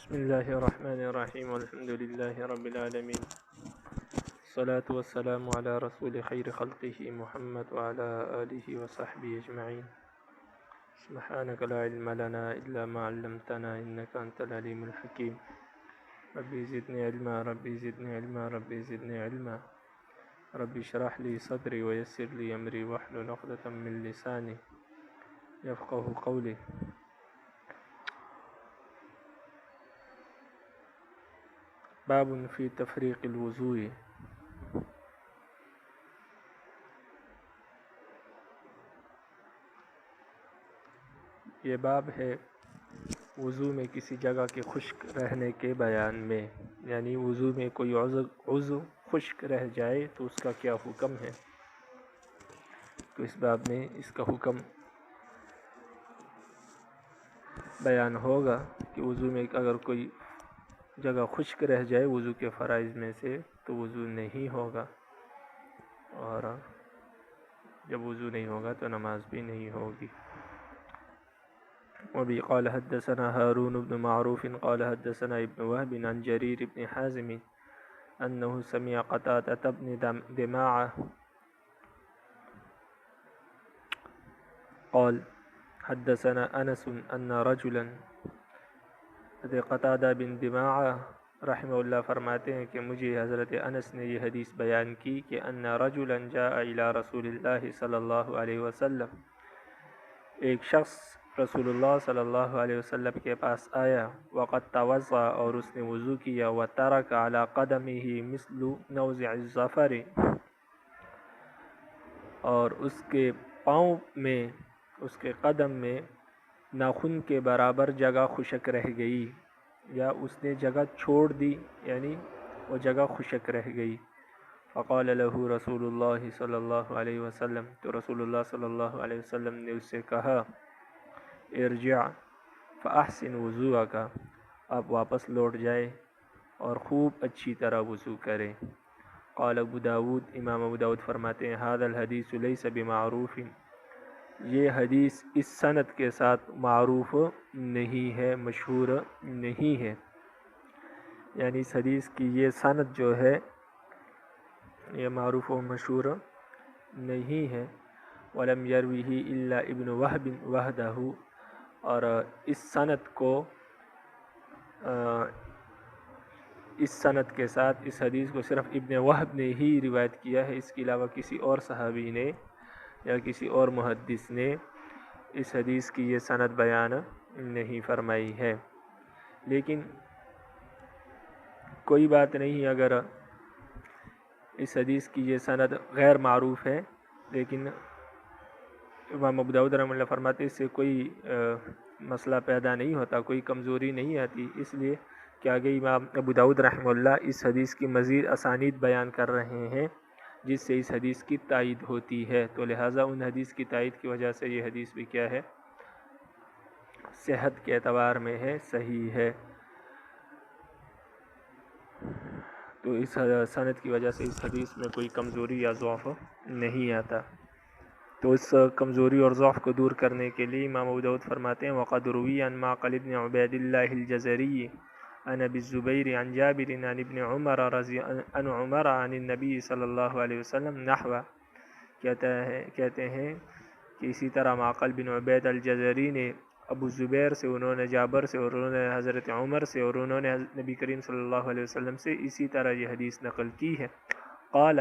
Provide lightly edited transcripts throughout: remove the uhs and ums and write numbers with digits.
بسم الله الرحمن الرحيم والحمد لله رب العالمين الصلاة والسلام على رسول خير خلقه محمد وعلى آله وصحبه أجمعين سبحانك لا علم لنا إلا ما علمتنا إنك أنت العليم الحكيم ربي زدني علما ربي زدني علما ربي زدني علما ربي اشرح لي صدري ويسر لي أمري واحلل عقدة من لساني يفقه قولي. باب فی تفریق الوضوء. یہ باب ہے وضو میں کسی جگہ کے خشک رہنے کے بیان میں، یعنی وضو میں کوئی عضو خشک رہ جائے تو اس کا کیا حکم ہے. تو اس باب میں اس کا حکم بیان ہوگا کہ وضو میں اگر کوئی جگہ خشک رہ جائے وضو کے فرائض میں سے تو وضو نہیں ہوگا، اور جب وضو نہیں ہوگا تو نماز بھی نہیں ہوگی. وبی قال حدثنا هارون بن معروف قال حدثنا ابن وهب عن جرير بن حازم انه سمع قتادة بن دماعة قال حدثنا انس ان رجلا. قتادہ بن دماعہ رحمہ اللہ فرماتے ہیں کہ مجھے حضرت انس نے یہ حدیث بیان کی کہ ان رجلا جاء الى رسول اللہ صلی اللہ علیہ وسلم، ایک شخص رسول اللہ صلی اللہ علیہ وسلم کے پاس آیا، وقد توضأ اور اس نے وضو کیا، وترك على قدمه مثل نوزع الظفر اور اس کے پاؤں میں، اس کے قدم میں ناخن کے برابر جگہ خشک رہ گئی، یا اس نے جگہ چھوڑ دی یعنی وہ جگہ خشک رہ گئی. فقال له رسول اللہ صلی اللہ علیہ وسلم، تو رسول اللہ صلی اللہ علیہ وسلم نے اس سے کہا ارجع فاحسن وضوءک، آپ واپس لوٹ جائے اور خوب اچھی طرح وضو کریں. قال ابو داود، امام ابو داود فرماتے ہیں هذا الحدیث لیس بمعروف، یہ حدیث اس سند کے ساتھ معروف نہیں ہے، مشہور نہیں ہے، یعنی اس حدیث کی یہ سند جو ہے یہ معروف و مشہور نہیں ہے. ولم یرویہ الا ابن وہب وحدہ، اور اس سند کے ساتھ اس حدیث کو صرف ابن وہب نے ہی روایت کیا ہے، اس کے علاوہ کسی اور صحابی نے یا کسی اور محدث نے اس حدیث کی یہ سند بیان نہیں فرمائی ہے. لیکن کوئی بات نہیں اگر اس حدیث کی یہ سند غیر معروف ہے، لیکن امام ابو داؤد رحمہ اللہ فرماتے اس سے کوئی مسئلہ پیدا نہیں ہوتا، کوئی کمزوری نہیں آتی، اس لیے کہ آگے امام ابو داؤد رحمہ اللہ اس حدیث کی مزید اسانید بیان کر رہے ہیں جس سے اس حدیث کی تائید ہوتی ہے. تو لہٰذا ان حدیث کی تائید کی وجہ سے یہ حدیث بھی کیا ہے، صحت کے اعتبار میں ہے، صحیح ہے. تو اس سند کی وجہ سے اس حدیث میں کوئی کمزوری یا ضعف نہیں آتا. تو اس کمزوری اور ضعف کو دور کرنے کے لیے امام ابو داؤد فرماتے ہیں وقد روی عن معقل بن عبید اللہ الجزری عن ابی الزبیر عن جابر عن ابن عمر رضی عن عمر عن النبی صلی اللہ علیہ وسلم نحو، کہتے ہیں کہ اسی طرح معقل بن عبید الجزری نے ابو زبیر سے، انہوں نے جابر سے، اور انہوں نے حضرت عمر سے، اور انہوں نے نبی کریم صلی اللہ علیہ وسلم سے اسی طرح یہ حدیث نقل کی ہے. قال،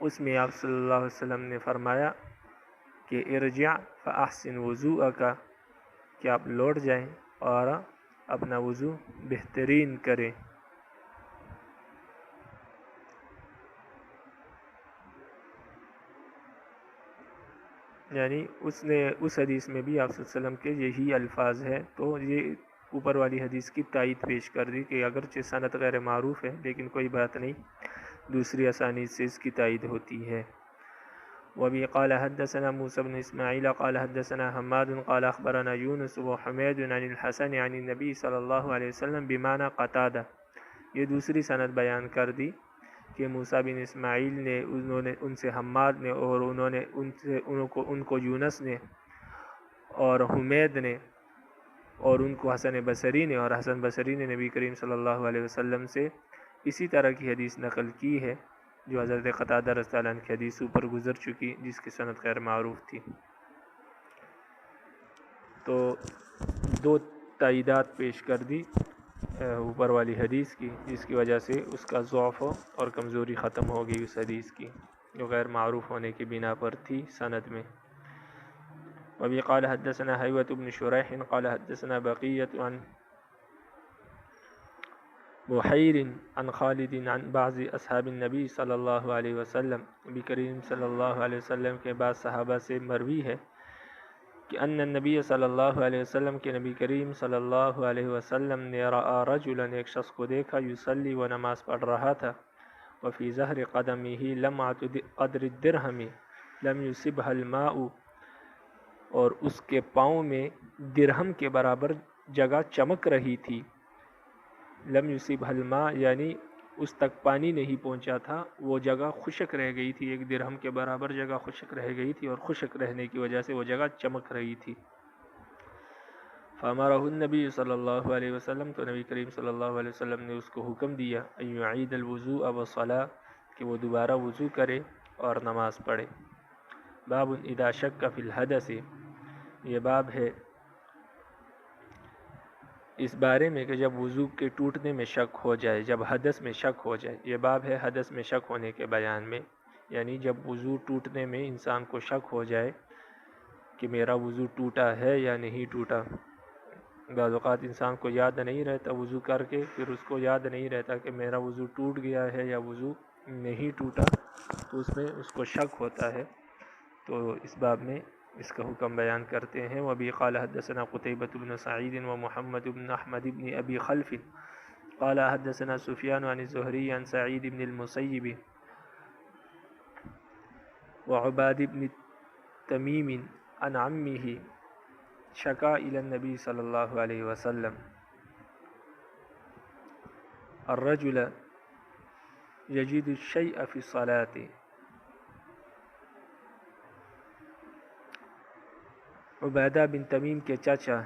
اس میں آپ صلی اللہ علیہ وسلم نے فرمایا کہ ارجع فاحسن وضوءک، کہ آپ لوٹ جائیں اور اپنا وضو بہترین کریں. یعنی اس حدیث میں بھی آپ صلی اللہ علیہ وسلم کے یہی الفاظ ہیں. تو یہ اوپر والی حدیث کی تائید پیش کر دی کہ اگرچہ سند غیر معروف ہے لیکن کوئی بات نہیں، دوسری اسانید سے اس کی تائید ہوتی ہے. وبی قال حدثنا موسى بن اسماعیل قال حدثنا حماد قال اخبرنا یونس وحمید عن الحسن عن النبی صلی اللہ علیہ وسلم بمعنى قتادہ. یہ دوسری سند بیان کر دی کہ موسیٰ بن اسماعیل نے ان سے حماد نے، اور انہوں نے ان کو یونس نے اور حمید نے اور ان کو حسن بصری نے اور حسن بصری نے نبی کریم صلی اللہ علیہ وسلم سے اسی طرح کی حدیث نقل کی ہے جو حضرت قتادہ رضی اللہ عنہ کی حدیث اوپر گزر چکی، جس کی سند غیر معروف تھی۔ تو دو تائیدات پیش کر دی اوپر والی حدیث کی، جس کی وجہ سے اس کا ضعف اور کمزوری ختم ہو گئی اس حدیث کی، جو غیر معروف ہونے کی بنا پر تھی سند میں۔ وبی قال حدثنا حیوۃ بن شریح قال حدثنا بقیۃ عن بحیر عن خالد عن بعض اصحاب النبی صلی اللہ علیہ وسلم، نبی کریم صلی اللہ علیہ وسلم کے بعض صحابہ سے مروی ہے کہ ان النبی صلی اللہ علیہ وسلم کے نبی کریم صلی اللہ علیہ وسلم نے رأى رجلا، ایک شخص کو دیکھا، یصلی و نماز پڑھ رہا تھا، وفی ظہر قدمہ لمعۃ قدر الدرہم لم یصبها الماء، اور اس کے پاؤں میں درہم کے برابر جگہ چمک رہی تھی۔ لم یصبها الماء یعنی اس تک پانی نہیں پہنچا تھا، وہ جگہ خشک رہ گئی تھی، ایک درہم کے برابر جگہ خشک رہ گئی تھی، اور خشک رہنے کی وجہ سے وہ جگہ چمک رہی تھی۔ فامرہ النبی صلی اللہ علیہ وسلم، تو نبی کریم صلی اللہ علیہ وسلم نے اس کو حکم دیا ان یعید الوضوء والصلاۃ، کہ وہ دوبارہ وضو کرے اور نماز پڑھے۔ باب اذا شک فی الحدث، یہ باب ہے اس بارے میں کہ جب وضو کے ٹوٹنے میں شک ہو جائے، جب حدث میں شک ہو جائے۔ یہ باب ہے حدث میں شک ہونے کے بیان میں، یعنی جب وضو ٹوٹنے میں انسان کو شک ہو جائے کہ میرا وضو ٹوٹا ہے یا نہیں ٹوٹا۔ بعض اوقات انسان کو یاد نہیں رہتا وضو کر کے، پھر اس کو یاد نہیں رہتا کہ میرا وضو ٹوٹ گیا ہے یا وضو نہیں ٹوٹا، تو اس میں اس کو شک ہوتا ہے، تو اس باب میں اس کا حکم بیان کرتے ہیں۔ وبی قال حدثنا قتیبۃ بن سعید و محمد بن احمد بن ابی خلف قال حدثنا سفیان عن الزہری عن سعید بن المسیب وعباد بن تمیم عن عمہ شکا الی النبی صلی اللہ علیہ وسلم الرجل یجد الشیء فی الصلاۃ۔ عبیدہ بن تمیم کے چچا،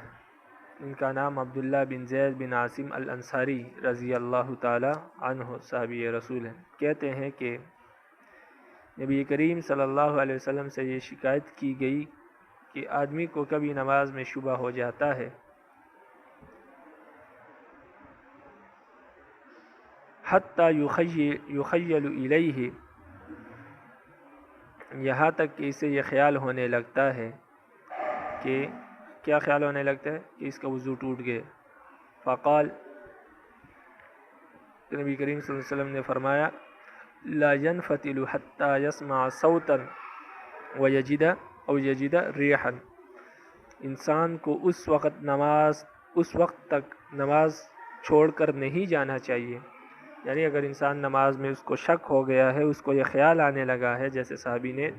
ان کا نام عبداللہ بن زید بن عاصم الانصاری رضی اللہ تعالی عنہ صحابی رسول ہیں، کہتے ہیں کہ نبی کریم صلی اللہ علیہ وسلم سے یہ شکایت کی گئی کہ آدمی کو کبھی نماز میں شبہ ہو جاتا ہے، حتی یخیل الیہ، یہاں تک کہ اسے یہ خیال ہونے لگتا ہے کہ کیا خیال ہونے لگتا ہے کہ اس کا وضو ٹوٹ گیا۔ فقال، نبی کریم صلی اللہ علیہ وسلم نے فرمایا لا ينفتل حتى يسمع صوتا ويجد او يجد ريحا، انسان کو اس وقت تک نماز چھوڑ کر نہیں جانا چاہیے، یعنی اگر انسان نماز میں اس کو شک ہو گیا ہے، اس کو یہ خیال آنے لگا ہے، جیسے صحابی نے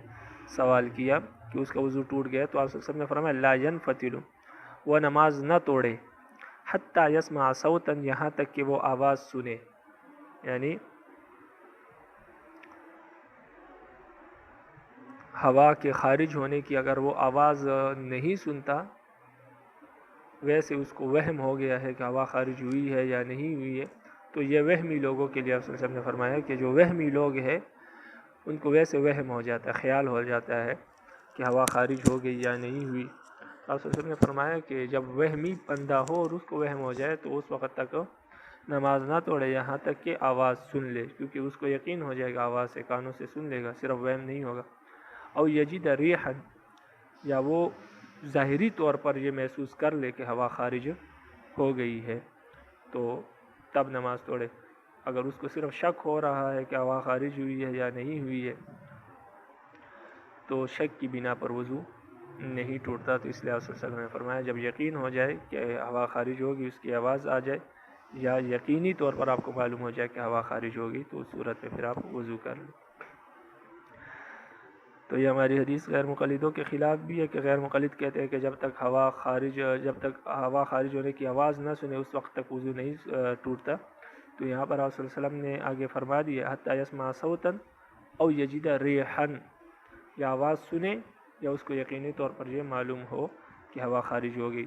سوال کیا کہ اس کا وضو ٹوٹ گیا، تو آپ صلی اللہ علیہ وسلم نے فرمایا لا ينفتل، وہ نماز نہ توڑے، حتی یسمع صوتا، یہاں تک کہ وہ آواز سنے، یعنی ہوا کے خارج ہونے کی اگر وہ آواز نہیں سنتا، ویسے اس کو وہم ہو گیا ہے کہ ہوا خارج ہوئی ہے یا نہیں ہوئی ہے، تو یہ وہمی لوگوں کے لیے آپ صلی اللہ علیہ وسلم نے فرمایا کہ جو وہمی لوگ ہیں ان کو ویسے وہم ہو جاتا ہے، خیال ہو جاتا ہے کہ ہوا خارج ہو گئی یا نہیں ہوئی۔ آپ صلی اللہ علیہ وسلم نے فرمایا کہ جب وہمی بندہ ہو اور اس کو وہم ہو جائے تو اس وقت تک نماز نہ توڑے یہاں تک کہ آواز سن لے، کیونکہ اس کو یقین ہو جائے گا، آواز سے کانوں سے سن لے گا، صرف وہم نہیں ہوگا۔ او یجد ریحا، یا وہ ظاہری طور پر یہ محسوس کر لے کہ ہوا خارج ہو گئی ہے، تو تب نماز توڑے۔ اگر اس کو صرف شک ہو رہا ہے کہ ہوا خارج ہوئی ہے یا نہیں ہوئی ہے، تو شک کی بنا پر وضو نہیں ٹوٹتا، تو اس لیے آپ صلی اللہ علیہ وسلم نے فرمایا جب یقین ہو جائے کہ ہوا خارج ہوگی، اس کی آواز آ جائے، یا یقینی طور پر آپ کو معلوم ہو جائے کہ ہوا خارج ہوگی، تو اس صورت میں پھر آپ وضو کر لیں۔ تو یہ ہماری حدیث غیر مقلدوں کے خلاف بھی ہے کہ غیر مقلد کہتے ہیں کہ جب تک ہوا خارج ہونے کی آواز نہ سنے اس وقت تک وضو نہیں ٹوٹتا۔ تو یہاں پر آپ صلی اللہ علیہ وسلم نے آگے فرما دیا حتی یسمع صوتا او یجد ریحا، یا آواز سنے یا اس کو یقینی طور پر یہ معلوم ہو کہ ہوا خارج ہو گئی،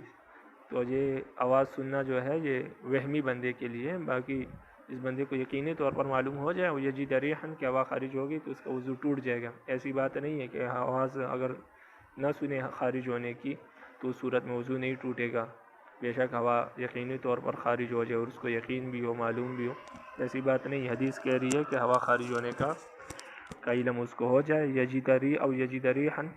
تو یہ آواز سننا جو ہے یہ وہمی بندے کے لیے، باقی اس بندے کو یقینی طور پر معلوم ہو جائے وہ یجد ریحن کہ ہوا خارج ہوگی تو اس کا وضو ٹوٹ جائے گا۔ ایسی بات نہیں ہے کہ آواز اگر نہ سنے خارج ہونے کی تو اس صورت میں وضو نہیں ٹوٹے گا، بے شک ہوا یقینی طور پر خارج ہو جائے اور اس کو یقین بھی ہو، معلوم بھی ہو، ایسی بات نہیں۔ حدیث کہہ رہی ہے کہ ہوا خارج ہونے کا علم اس کو ہو جائے، یجد ریحن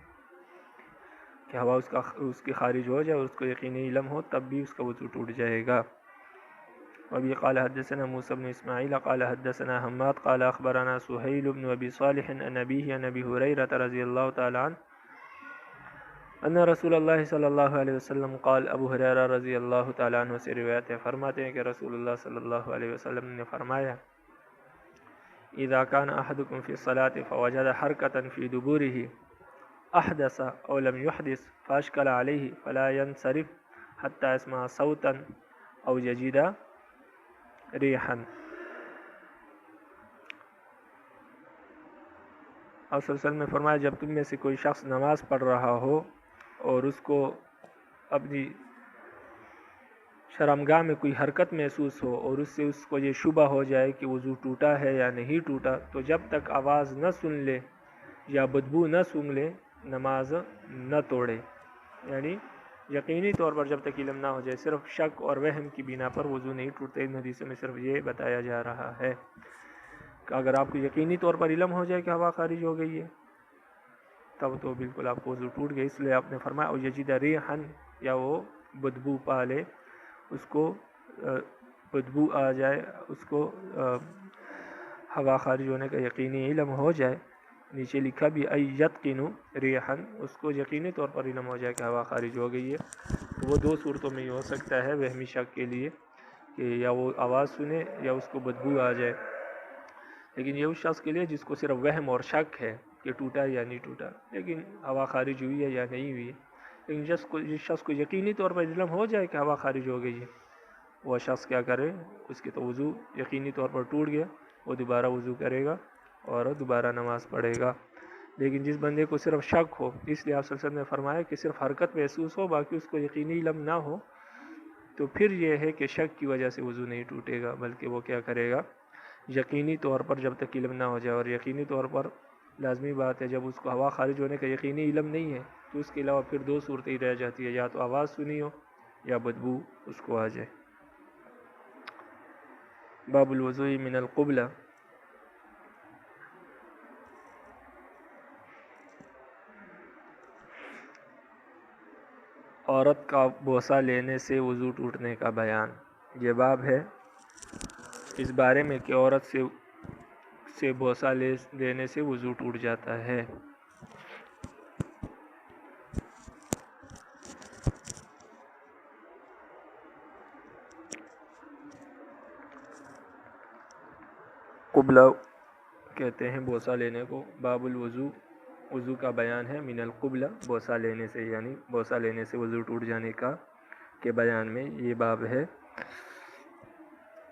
کہ ہوا اس کی خارج ہو جائے اور اس کو یقینی علم ہو، تب بھی اس کا وضو ٹوٹ جائے گا۔ وبه قال حدثنا موسى بن إسماعيل قال حدثنا حماد قال أخبرنا سهيل بن أبي صالح عن أبيه عن أبي هريرة رضي الله تعالى عنه أن رسول الله صلی اللہ علیہ وسلم قال، ابو ہریرہ رضی اللہ تعالیٰ عنہ سے روایت ہے، فرماتے ہیں کہ رسول اللہ صلی اللہ علیہ وسلم نے فرمایا، اذا كان احدكم في الصلاة فوجد حركة في دبره احدث او لم يحدث فاشكل عليه فلا ينصرف حتى يسمع صوتا او يجد ریحا۔ اور صلی اللہ علیہ وسلم نے فرمایا، جب تم میں سے کوئی شخص نماز پڑھ رہا ہو اور اس کو اپنی شرمگاہ میں کوئی حرکت محسوس ہو اور اس سے اس کو یہ شبہ ہو جائے کہ وضو ٹوٹا ہے یا نہیں ٹوٹا، تو جب تک آواز نہ سن لے یا بدبو نہ سونگھ لے نماز نہ توڑے، یعنی یقینی طور پر جب تک علم نہ ہو جائے، صرف شک اور وہم کی بنا پر وضو نہیں ٹوٹتے۔ ان حدیثوں میں صرف یہ بتایا جا رہا ہے کہ اگر آپ کو یقینی طور پر علم ہو جائے کہ ہوا خارج ہو گئی ہے تب تو بالکل آپ کو وضو ٹوٹ گئی، اس لیے آپ نے فرمایا او یجد ریحن، یا وہ بدبو پا لے، اس کو بدبو آ جائے، اس کو ہوا خارج ہونے کا یقینی علم ہو جائے۔ نیچے لکھا بھی ایتقن ریحن، اس کو یقینی طور پر علم ہو جائے کہ ہوا خارج ہو گئی ہے، تو وہ دو صورتوں میں یہ ہو سکتا ہے وہمی شک کے لیے کہ یا وہ آواز سنے یا اس کو بدبو آ جائے۔ لیکن یہ اس شخص کے لیے جس کو صرف وہم اور شک ہے کہ ٹوٹا یا نہیں ٹوٹا، لیکن ہوا خارج ہوئی ہے یا نہیں ہوئی ہے، لیکن جس شخص کو یقینی طور پر علم ہو جائے کہ ہوا خارج ہو گئی ہے، وہ شخص کیا کرے، اس کے تو وضو یقینی طور پر ٹوٹ گیا، وہ دوبارہ وضو کرے گا اور دوبارہ نماز پڑھے گا۔ لیکن جس بندے کو صرف شک ہو، اس لیے آپ صلی اللہ علیہ وسلم نے فرمایا کہ صرف حرکت محسوس ہو، باقی اس کو یقینی علم نہ ہو، تو پھر یہ ہے کہ شک کی وجہ سے وضو نہیں ٹوٹے گا، بلکہ وہ کیا کرے گا، یقینی طور پر جب تک علم نہ ہو جائے، اور یقینی طور پر لازمی بات ہے جب اس کو ہوا خارج ہونے کا یقینی علم نہیں ہے تو اس کے علاوہ پھر دو صورتیں رہ جاتی ہے، یا تو آواز سنی ہو یا بدبو اس کو آ جائے۔ باب الوضوء من القبلہ۔ عورت کا بوسہ لینے سے وضو ٹوٹنے کا بیان۔ یہ باب ہے اس بارے میں کہ عورت سے بوسہ لینے سے وضو ٹوٹ جاتا ہے۔ قبلہ کہتے ہیں بوسہ لینے کو۔ باب الوضوء، وضو کا بیان ہے، من القبلہ، بوسہ لینے سے، یعنی بوسہ لینے سے وضو ٹوٹ جانے کے بیان میں یہ باب ہے۔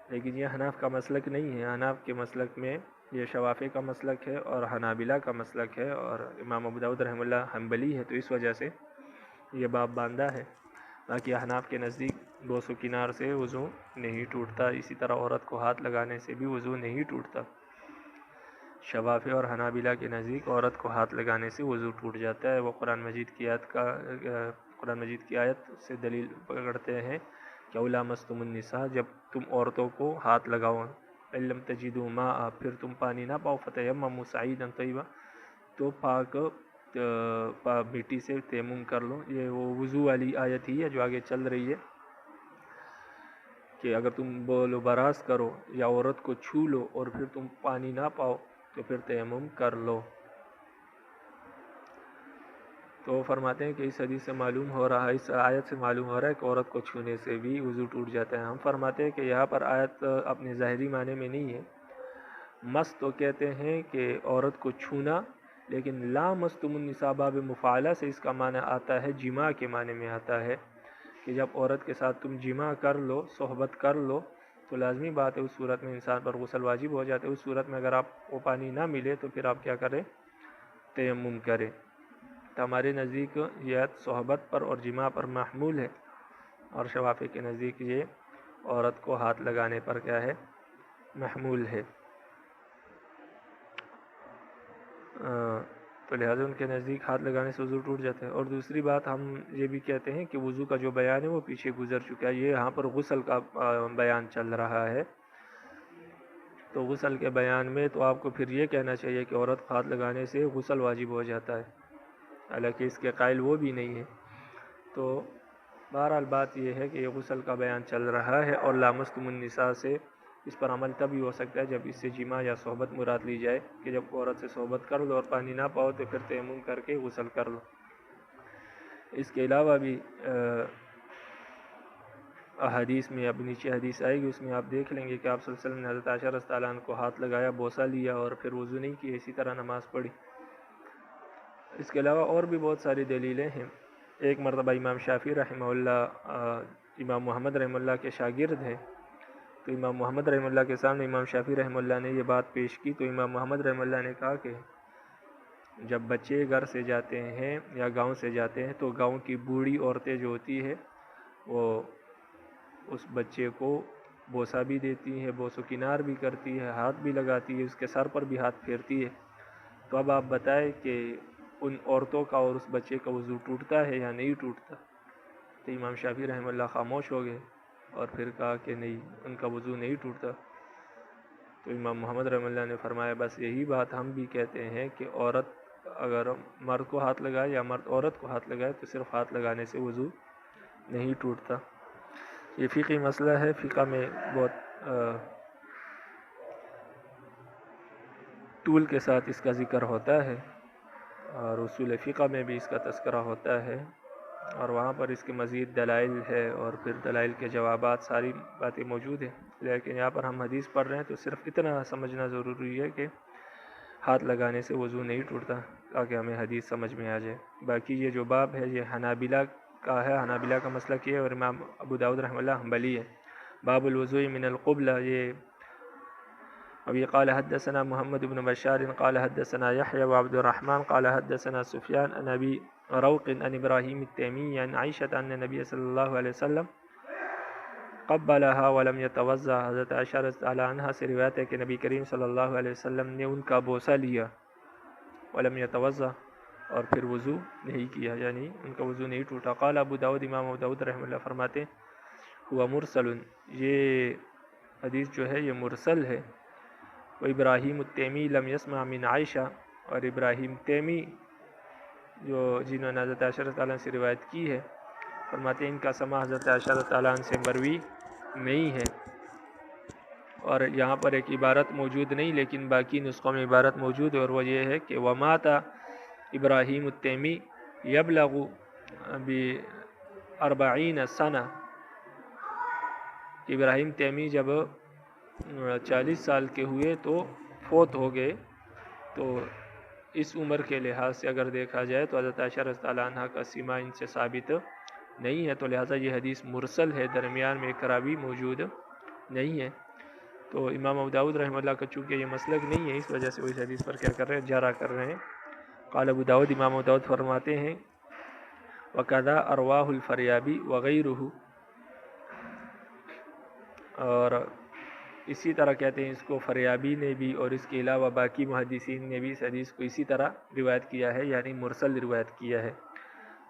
لیکن یہ حناف کا مسلک نہیں ہے، حناف کے مسلک میں یہ شوافی کا مسلک ہے اور حنابلہ کا مسلک ہے، اور امام ابو داؤد رحمہ اللہ حنبلی ہے، تو اس وجہ سے یہ باب باندھا ہے۔ باقی حناف کے نزدیک بوس و کنار سے وضو نہیں ٹوٹتا، اسی طرح عورت کو ہاتھ لگانے سے بھی وضو نہیں ٹوٹتا۔ شوافی اور حنابلہ کے نزدیک عورت کو ہاتھ لگانے سے وضو ٹوٹ جاتا ہے۔ وہ قرآن مجید کی آیت سے دلیل پکڑتے ہیں کہ اولا مستم النساء، جب تم عورتوں کو ہاتھ لگاؤ، علم تجدوا ماء، پھر تم پانی نہ پاؤ، فتیمموا صعیدا طیبا، تو پاک مٹی سے تیمم کر لو۔ یہ وہ وضو والی آیت ہی ہے جو آگے چل رہی ہے کہ اگر تم بول و براز کرو یا عورت کو چھو لو اور پھر تم پانی نہ پاؤ تو پھر تیمم کر لو۔ تو فرماتے ہیں کہ اس حدیث سے معلوم ہو رہا ہے، اس آیت سے معلوم ہو رہا ہے کہ عورت کو چھونے سے بھی وضو ٹوٹ جاتا ہے۔ ہم فرماتے ہیں کہ یہاں پر آیت اپنے ظاہری معنی میں نہیں ہے۔ مس تو کہتے ہیں کہ عورت کو چھونا، لیکن لا مستم النساء باب مفاعلہ سے اس کا معنی آتا ہے، جماع کے معنی میں آتا ہے کہ جب عورت کے ساتھ تم جماع کر لو، صحبت کر لو، تو لازمی بات ہے اس صورت میں انسان پر غسل واجب ہو جاتا ہے۔ اس صورت میں اگر آپ کو پانی نہ ملے تو پھر آپ کیا کریں، تیمم کریں۔ تو ہمارے نزدیک یہ صحبت پر اور جماع پر محمول ہے، اور شوافی کے نزدیک یہ عورت کو ہاتھ لگانے پر کیا ہے، محمول ہے۔ تو لہٰذا ان کے نزدیک ہاتھ لگانے سے وضو ٹوٹ جاتا ہے۔ اور دوسری بات ہم یہ بھی کہتے ہیں کہ وضو کا جو بیان ہے وہ پیچھے گزر چکا ہے، یہ یہاں پر غسل کا بیان چل رہا ہے۔ تو غسل کے بیان میں تو آپ کو پھر یہ کہنا چاہیے کہ عورت کو ہاتھ لگانے سے غسل واجب ہو جاتا ہے، حالانکہ اس کے قائل وہ بھی نہیں ہے۔ تو بہرحال بات یہ ہے کہ یہ غسل کا بیان چل رہا ہے، اور لامستم النساء سے اس پر عمل تب ہی ہو سکتا ہے جب اس سے جماع یا صحبت مراد لی جائے، کہ جب عورت سے صحبت کر لو اور پانی نہ پاؤ تو پھر تیمم کر کے غسل کر لو۔ اس کے علاوہ بھی احادیث میں، اب نیچے حدیث آئے گی، اس میں آپ دیکھ لیں گے کہ آپ صلی اللہ علیہ وسلم نے حضرت عائشہ رضی اللہ عنہ کو ہاتھ لگایا، بوسہ لیا اور پھر وضو نہیں کیا، اسی طرح نماز پڑھی۔ اس کے علاوہ اور بھی بہت ساری دلیلیں ہیں۔ ایک مرتبہ امام شافعی رحمہ اللہ امام محمد رحمہ اللہ کے شاگرد ہیں، تو امام محمد رحمہ اللہ کے سامنے امام شافعی رحمہ اللہ نے یہ بات پیش کی، تو امام محمد رحمہ اللہ نے کہا کہ جب بچے گھر سے جاتے ہیں یا گاؤں سے جاتے ہیں تو گاؤں کی بوڑھی عورتیں جو ہوتی ہے وہ اس بچے کو بوسہ بھی دیتی ہے، بوس و کنار بھی کرتی ہے، ہاتھ بھی لگاتی ہے، اس کے سر پر بھی ہاتھ پھیرتی ہے۔ تو اب آپ بتائیں کہ ان عورتوں کا اور اس بچے کا وضو ٹوٹتا ہے یا نہیں ٹوٹتا؟ تو امام شافعی رحمہ اللہ خاموش ہو گئے اور پھر کہا کہ نہیں، ان کا وضو نہیں ٹوٹتا۔ تو امام محمد رحمہ اللہ نے فرمایا بس یہی بات ہم بھی کہتے ہیں کہ عورت اگر مرد کو ہاتھ لگائے یا مرد عورت کو ہاتھ لگائے تو صرف ہاتھ لگانے سے وضو نہیں ٹوٹتا۔ یہ فقہی مسئلہ ہے، فقہ میں بہت طول کے ساتھ اس کا ذکر ہوتا ہے، اور اصول فقہ میں بھی اس کا تذکرہ ہوتا ہے، اور وہاں پر اس کے مزید دلائل ہے اور پھر دلائل کے جوابات، ساری باتیں موجود ہیں۔ لیکن یہاں پر ہم حدیث پڑھ رہے ہیں تو صرف اتنا سمجھنا ضروری ہے کہ ہاتھ لگانے سے وضو نہیں ٹوٹتا، تاکہ ہمیں حدیث سمجھ میں آ جائے۔ باقی یہ جو باب ہے یہ حنابلہ کا ہے، حنابلہ کا مسئلہ کیا ہے، اور امام ابو داؤد رحمہ اللہ حنبلی ہے۔ باب الوضوء من القبلہ، یہ ابھی قال حدثنا محمد بن بشار قال حدثنا يحيى وعبد الرحمن قال حدثنا سفيان عن ابي روق عن ابراهيم التيمي عن عائشة ان النبي صلی اللہ علیہ وسلم قبلها ولم يتوضا۔ حضرت عائشہ رضی اللہ عنہا سے روایت ہے کہ نبی کریم صلی اللہ علیہ وسلم نے ان کا بوسہ لیا، ولم يتوضا، اور پھر وضو نہیں کیا، یعنی ان کا وضو نہیں ٹوٹا۔ قال ابو داؤد، امام ابو داؤد رحمہ اللہ فرماتے ہیں ہوا مرسل، یہ حدیث جو ہے یہ مرسل ہے۔ و ابراہیم التیمی لم یسمع من عائشہ، اور ابراہیم تیمی جو جنہوں نے حضرت عائشہ رضی اللہ عنہ سے روایت کی ہے، فرماتے ہیں ان کا سماع حضرت عائشہ رضی اللہ عنہ سے مروی نہیں ہے۔ اور یہاں پر ایک عبارت موجود نہیں، لیکن باقی نسخوں میں عبارت موجود ہے، اور وہ یہ ہے کہ ومات ابراہیم التیمی یبلغ ب40 سنہ، ابراہیم تیمی جب 40 سال کے ہوئے تو فوت ہو گئے۔ تو اس عمر کے لحاظ سے اگر دیکھا جائے تو حضرت عائشہ رضی اللہ عنہ کا سماع ان سے ثابت نہیں ہے، تو لہٰذا یہ حدیث مرسل ہے، درمیان میں ایک راوی موجود نہیں ہے۔ تو امام ابو داؤد رحمہ اللہ کا چونکہ یہ مسلک نہیں ہے، اس وجہ سے وہ اس حدیث پر کیا کر رہے ہیں، جرح کر رہے ہیں۔ قال ابو داؤد، امام ابو داؤد فرماتے ہیں وَقَذَا أَرْوَاهُ الْفَرْيَابِي وَغَيْرُهُ، اور اسی طرح کہتے ہیں اس کو فریابی نے بھی، اور اس کے علاوہ باقی محدثین نے بھی اس حدیث کو اسی طرح روایت کیا ہے، یعنی مرسل روایت کیا ہے۔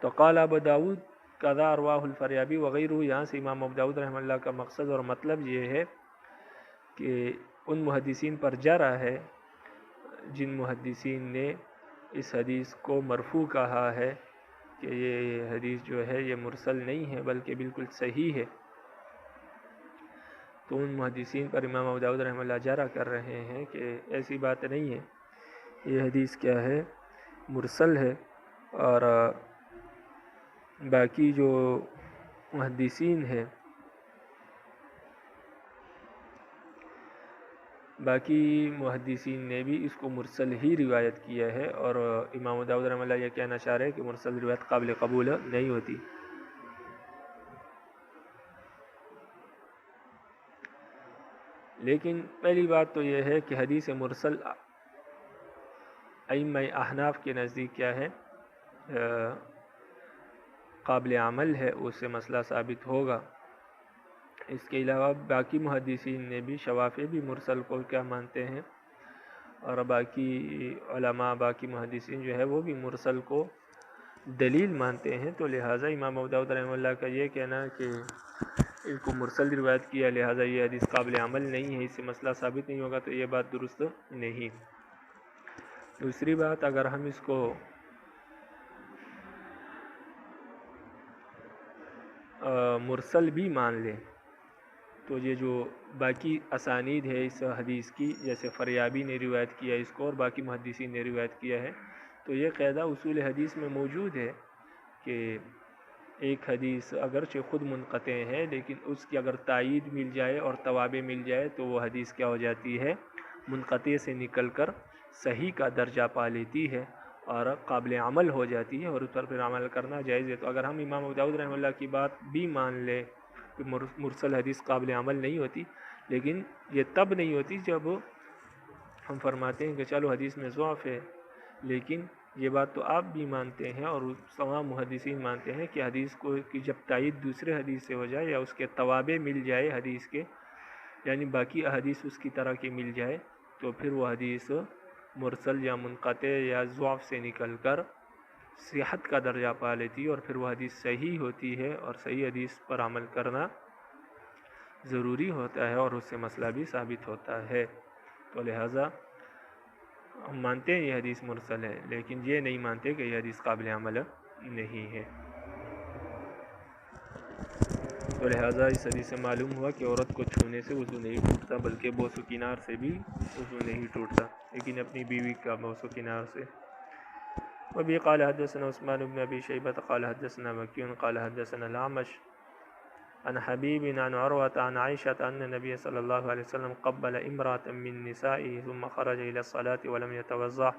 تو قال ابو داؤد قَذَا أَرْوَاهُ الْفَرْيَابِي وَغَيْرُهُ، یہاں سے امام ابو داؤد رحمہ اللہ کا مقصد اور مطلب یہ ہے کہ ان محدثین پر جرح ہے جن محدثین نے اس حدیث کو مرفوع کہا ہے کہ یہ حدیث جو ہے یہ مرسل نہیں ہے بلکہ بالکل صحیح ہے۔ تو ان محدثین پر امام ابو داؤد رحمہ اللہ جرح کر رہے ہیں کہ ایسی بات نہیں ہے، یہ حدیث کیا ہے، مرسل ہے۔ اور باقی جو محدثین ہیں، باقی محدثین نے بھی اس کو مرسل ہی روایت کیا ہے، اور امام ابو داؤد رحمہ اللہ یہ کہنا چاہ رہے ہیں کہ مرسل روایت قابل قبول نہیں ہوتی۔ لیکن پہلی بات تو یہ ہے کہ حدیث مرسل ائمہ احناف کے نزدیک کیا ہے، قابل عمل ہے اس سے مسئلہ ثابت ہوگا۔ اس کے علاوہ باقی محدثین نے بھی، شوافی بھی مرسل کو کیا مانتے ہیں، اور باقی علماء، باقی محدثین جو ہے وہ بھی مرسل کو دلیل مانتے ہیں۔ تو لہٰذا امام ابو داؤد رحمہ اللہ کا یہ کہنا کہ اس کو مرسل روایت کیا لہٰذا یہ حدیث قابل عمل نہیں ہے، اس سے مسئلہ ثابت نہیں ہوگا، تو یہ بات درست نہیں۔ دوسری بات، اگر ہم اس کو مرسل بھی مان لیں تو یہ جو باقی اسانید ہے اس حدیث کی، جیسے فریابی نے روایت کیا اس کو اور باقی محدثین نے روایت کیا ہے، تو یہ قاعدہ اصول حدیث میں موجود ہے کہ ایک حدیث اگرچہ خود منقطع ہے لیکن اس کی اگر تائید مل جائے اور توابع مل جائے تو وہ حدیث کیا ہو جاتی ہے، منقطع سے نکل کر صحیح کا درجہ پا لیتی ہے اور قابل عمل ہو جاتی ہے، اور اس پر پھر عمل کرنا جائز ہے۔ تو اگر ہم امام ابو داؤد رحمہ اللہ کی بات بھی مان لیں کہ مرسل حدیث قابل عمل نہیں ہوتی، لیکن یہ تب نہیں ہوتی جب ہم فرماتے ہیں کہ چلو حدیث میں ضعف ہے، لیکن یہ بات تو آپ بھی مانتے ہیں اور تمام محدثین مانتے ہیں کہ حدیث کو کی جب تائید دوسرے حدیث سے ہو جائے یا اس کے توابع مل جائے حدیث کے، یعنی باقی احادیث اس کی طرح کی مل جائے، تو پھر وہ حدیث مرسل یا منقطع یا ضعف سے نکل کر صحت کا درجہ پا لیتی ہے، اور پھر وہ حدیث صحیح ہوتی ہے، اور صحیح حدیث پر عمل کرنا ضروری ہوتا ہے اور اس سے مسئلہ بھی ثابت ہوتا ہے۔ تو لہٰذا ہم مانتے ہیں یہ حدیث مرسل ہے، لیکن یہ نہیں مانتے کہ یہ حدیث قابل عمل نہیں ہے۔ تو لہٰذا اس حدیث سے معلوم ہوا کہ عورت کو چھونے سے وضو نہیں ٹوٹتا، بلکہ بوس و کنار سے بھی وضو نہیں ٹوٹتا، لیکن اپنی بیوی کا بوس و کنار سے۔ وبه قال حدثنا عثمان بن ابي شيبة قال حدثنا وكيع قال حدثنا الاعمش عن حبيب عن عروة عن عائشة ان النبي صلى الله عليه وسلم قبل امرأة من نسائه ثم خرج الى الصلاة ولم يتوضأ۔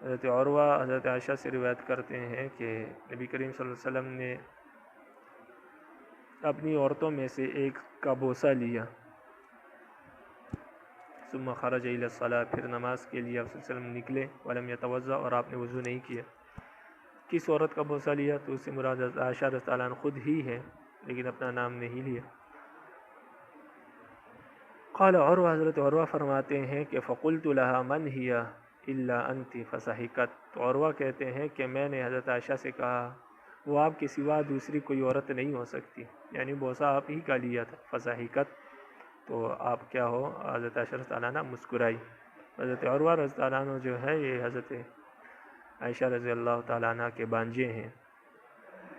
حضرت عروہ حضرت عائشہ سے روایت کرتے ہیں کہ نبی کریم صلی اللہ علیہ وسلم نے اپنی عورتوں میں سے ایک کا بوسہ لیا، ثم خرج الى الصلاة، پھر نماز کے لیے آپ صلی اللہ علیہ وسلم نکلے، ولم يتوضأ، اور آپ نے وضو نہیں کیا۔ کس عورت کا بوسہ لیا؟ تو اس سے مراد عائشہ رضی اللہ عنہ خود ہی ہے، لیکن اپنا نام نہیں لیا۔ قال عروہ، حضرت عروہ فرماتے ہیں کہ فقلت لها من هي الا انت فضحكت، تو عروہ کہتے ہیں کہ میں نے حضرت عائشہ سے کہا وہ آپ کے سوا دوسری کوئی عورت نہیں ہو سکتی، یعنی بوسہ آپ ہی کا لیا تھا۔ فضحكت تو آپ کیا ہو، حضرت عائشہ رضی اللہ عنہ مسکرائی۔ حضرت عروہ رضی اللہ عنہ جو ہے یہ حضرت عائشہ رضی اللہ تعالیٰ عنہ کے بانجے ہیں،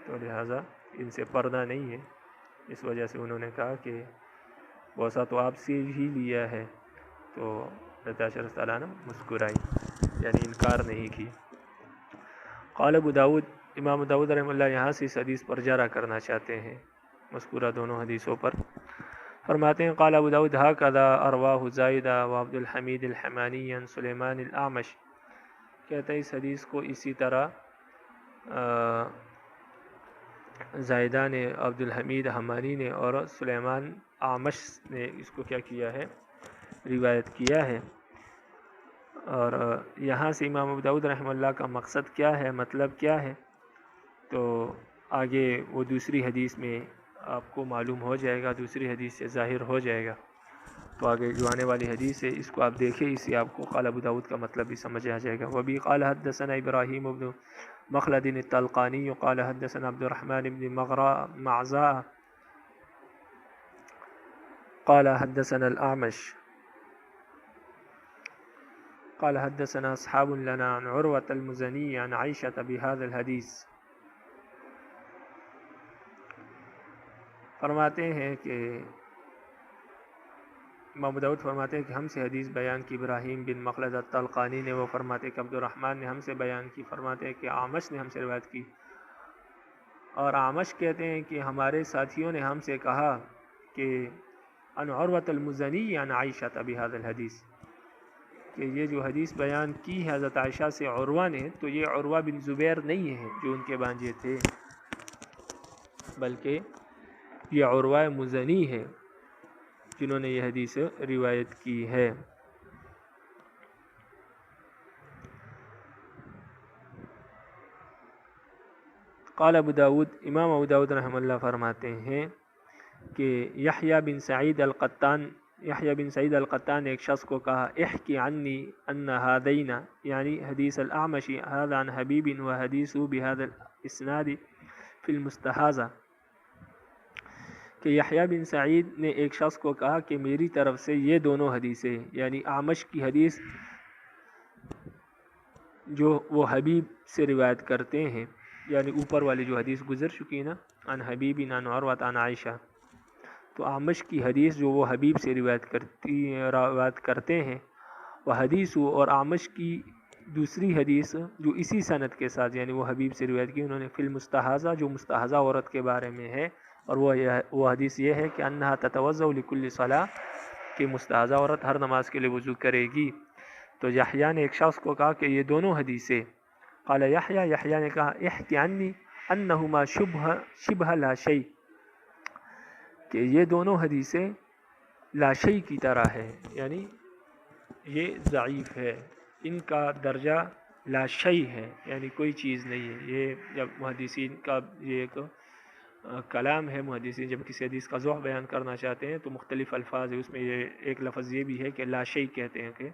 تو لہٰذا ان سے پردہ نہیں ہے، اس وجہ سے انہوں نے کہا کہ بوسہ تو آپ سے ہی لیا ہے، تو حضرت عائشہ رضی اللہ عنہ مسکرائی، یعنی انکار نہیں کی۔ قال ابو داود، امام داود رحمہ اللہ یہاں سے اس حدیث پر جرح کرنا چاہتے ہیں، مذکورہ دونوں حدیثوں پر۔ فرماتے ہیں قال ابو داود هكذا ارواه زائدہ وعبد الحمید الحمانی عن سلیمان الاعمش، کہتا ہے اس حدیث کو اسی طرح زائدہ نے، عبد الحمید حمانی نے اور سلیمان اعمش نے اس کو کیا کیا ہے، روایت کیا ہے۔ اور یہاں سے امام ابو داؤد رحمہ اللہ کا مقصد کیا ہے، مطلب کیا ہے، تو آگے وہ دوسری حدیث میں آپ کو معلوم ہو جائے گا، دوسری حدیث سے ظاہر ہو جائے گا۔ تو آگے جو آنے والی حدیث ہے اس کو آپ دیکھیں، اس سے آپ کو قال ابو داؤد کا مطلب بھی سمجھ آ جائے گا۔ وبی قال حدثنا ابراہیم بن مخلد الطلقانی قال حدثنا عبد الرحمن بن معزاء قال حدثنا الاعمش قال حدثنا اصحاب لنا عن عروة المزنی عن عائشة بهذا الحدیث۔ فرماتے ہیں کہ امام داؤد فرماتے ہیں کہ ہم سے حدیث بیان کی ابراہیم بن مخلد الطلقانی نے، وہ فرماتے ہیں کہ عبد الرحمن نے ہم سے بیان کی، فرماتے ہیں کہ اعمش نے ہم سے روایت کی، اور اعمش کہتے ہیں کہ ہمارے ساتھیوں نے ہم سے کہا کہ عن عروة المزنی عن عائشة بهذا الحدیث، کہ یہ جو حدیث بیان کی ہے حضرت عائشہ سے عروہ نے، تو یہ عروہ بن زبیر نہیں ہے جو ان کے بانجے تھے، بلکہ یہ عروہ مزنی ہے جنہوں نے یہ حدیث روایت کی ہے۔ قال ابو داود، امام ابو داود رحمہ اللہ فرماتے ہیں کہ یحییٰ بن سعید القطان نے ایک شخص کو کہا احکی عنی ان ہذین، یعنی حدیث الاعمش هذا عن حبیب و حدیث بهذا الاسناد فی المستحاضہ، کہ یحییٰ بن سعید نے ایک شخص کو کہا کہ میری طرف سے یہ دونوں حدیثیں، یعنی اعمش کی حدیث جو وہ حبیب سے روایت کرتے ہیں، یعنی اوپر والی جو حدیث گزر چکی نا، عن حبیب عن عروۃ عن عائشہ، تو اعمش کی حدیث جو وہ حبیب سے روایت کرتے ہیں، وہ حدیث اور اعمش کی دوسری حدیث جو اسی سند کے ساتھ، یعنی وہ حبیب سے روایت کی انہوں نے فی المستحاضہ، جو مستحاضہ عورت کے بارے میں ہے، اور وہ حدیث یہ ہے کہ انہا تتوضأ لکل صلاۃ، کہ مستحاضہ عورت ہر نماز کے لیے وضو کرے گی۔ تو یحییٰ نے ایک شخص کو کہا کہ یہ دونوں حدیثیں، قال یحییٰ نے کہا احکی عنی انہما شبہ لا شیء، کہ یہ دونوں حدیثیں لا شیء کی طرح ہے، یعنی یہ ضعیف ہے، ان کا درجہ لا شیء ہے، یعنی کوئی چیز نہیں ہے۔ یہ جب محدثین کا یہ ایک کلام ہے، محدثین جب کسی حدیث کا ضعف بیان کرنا چاہتے ہیں تو مختلف الفاظ ہے، اس میں یہ ایک لفظ یہ بھی ہے کہ لا شیء کہتے ہیں کہ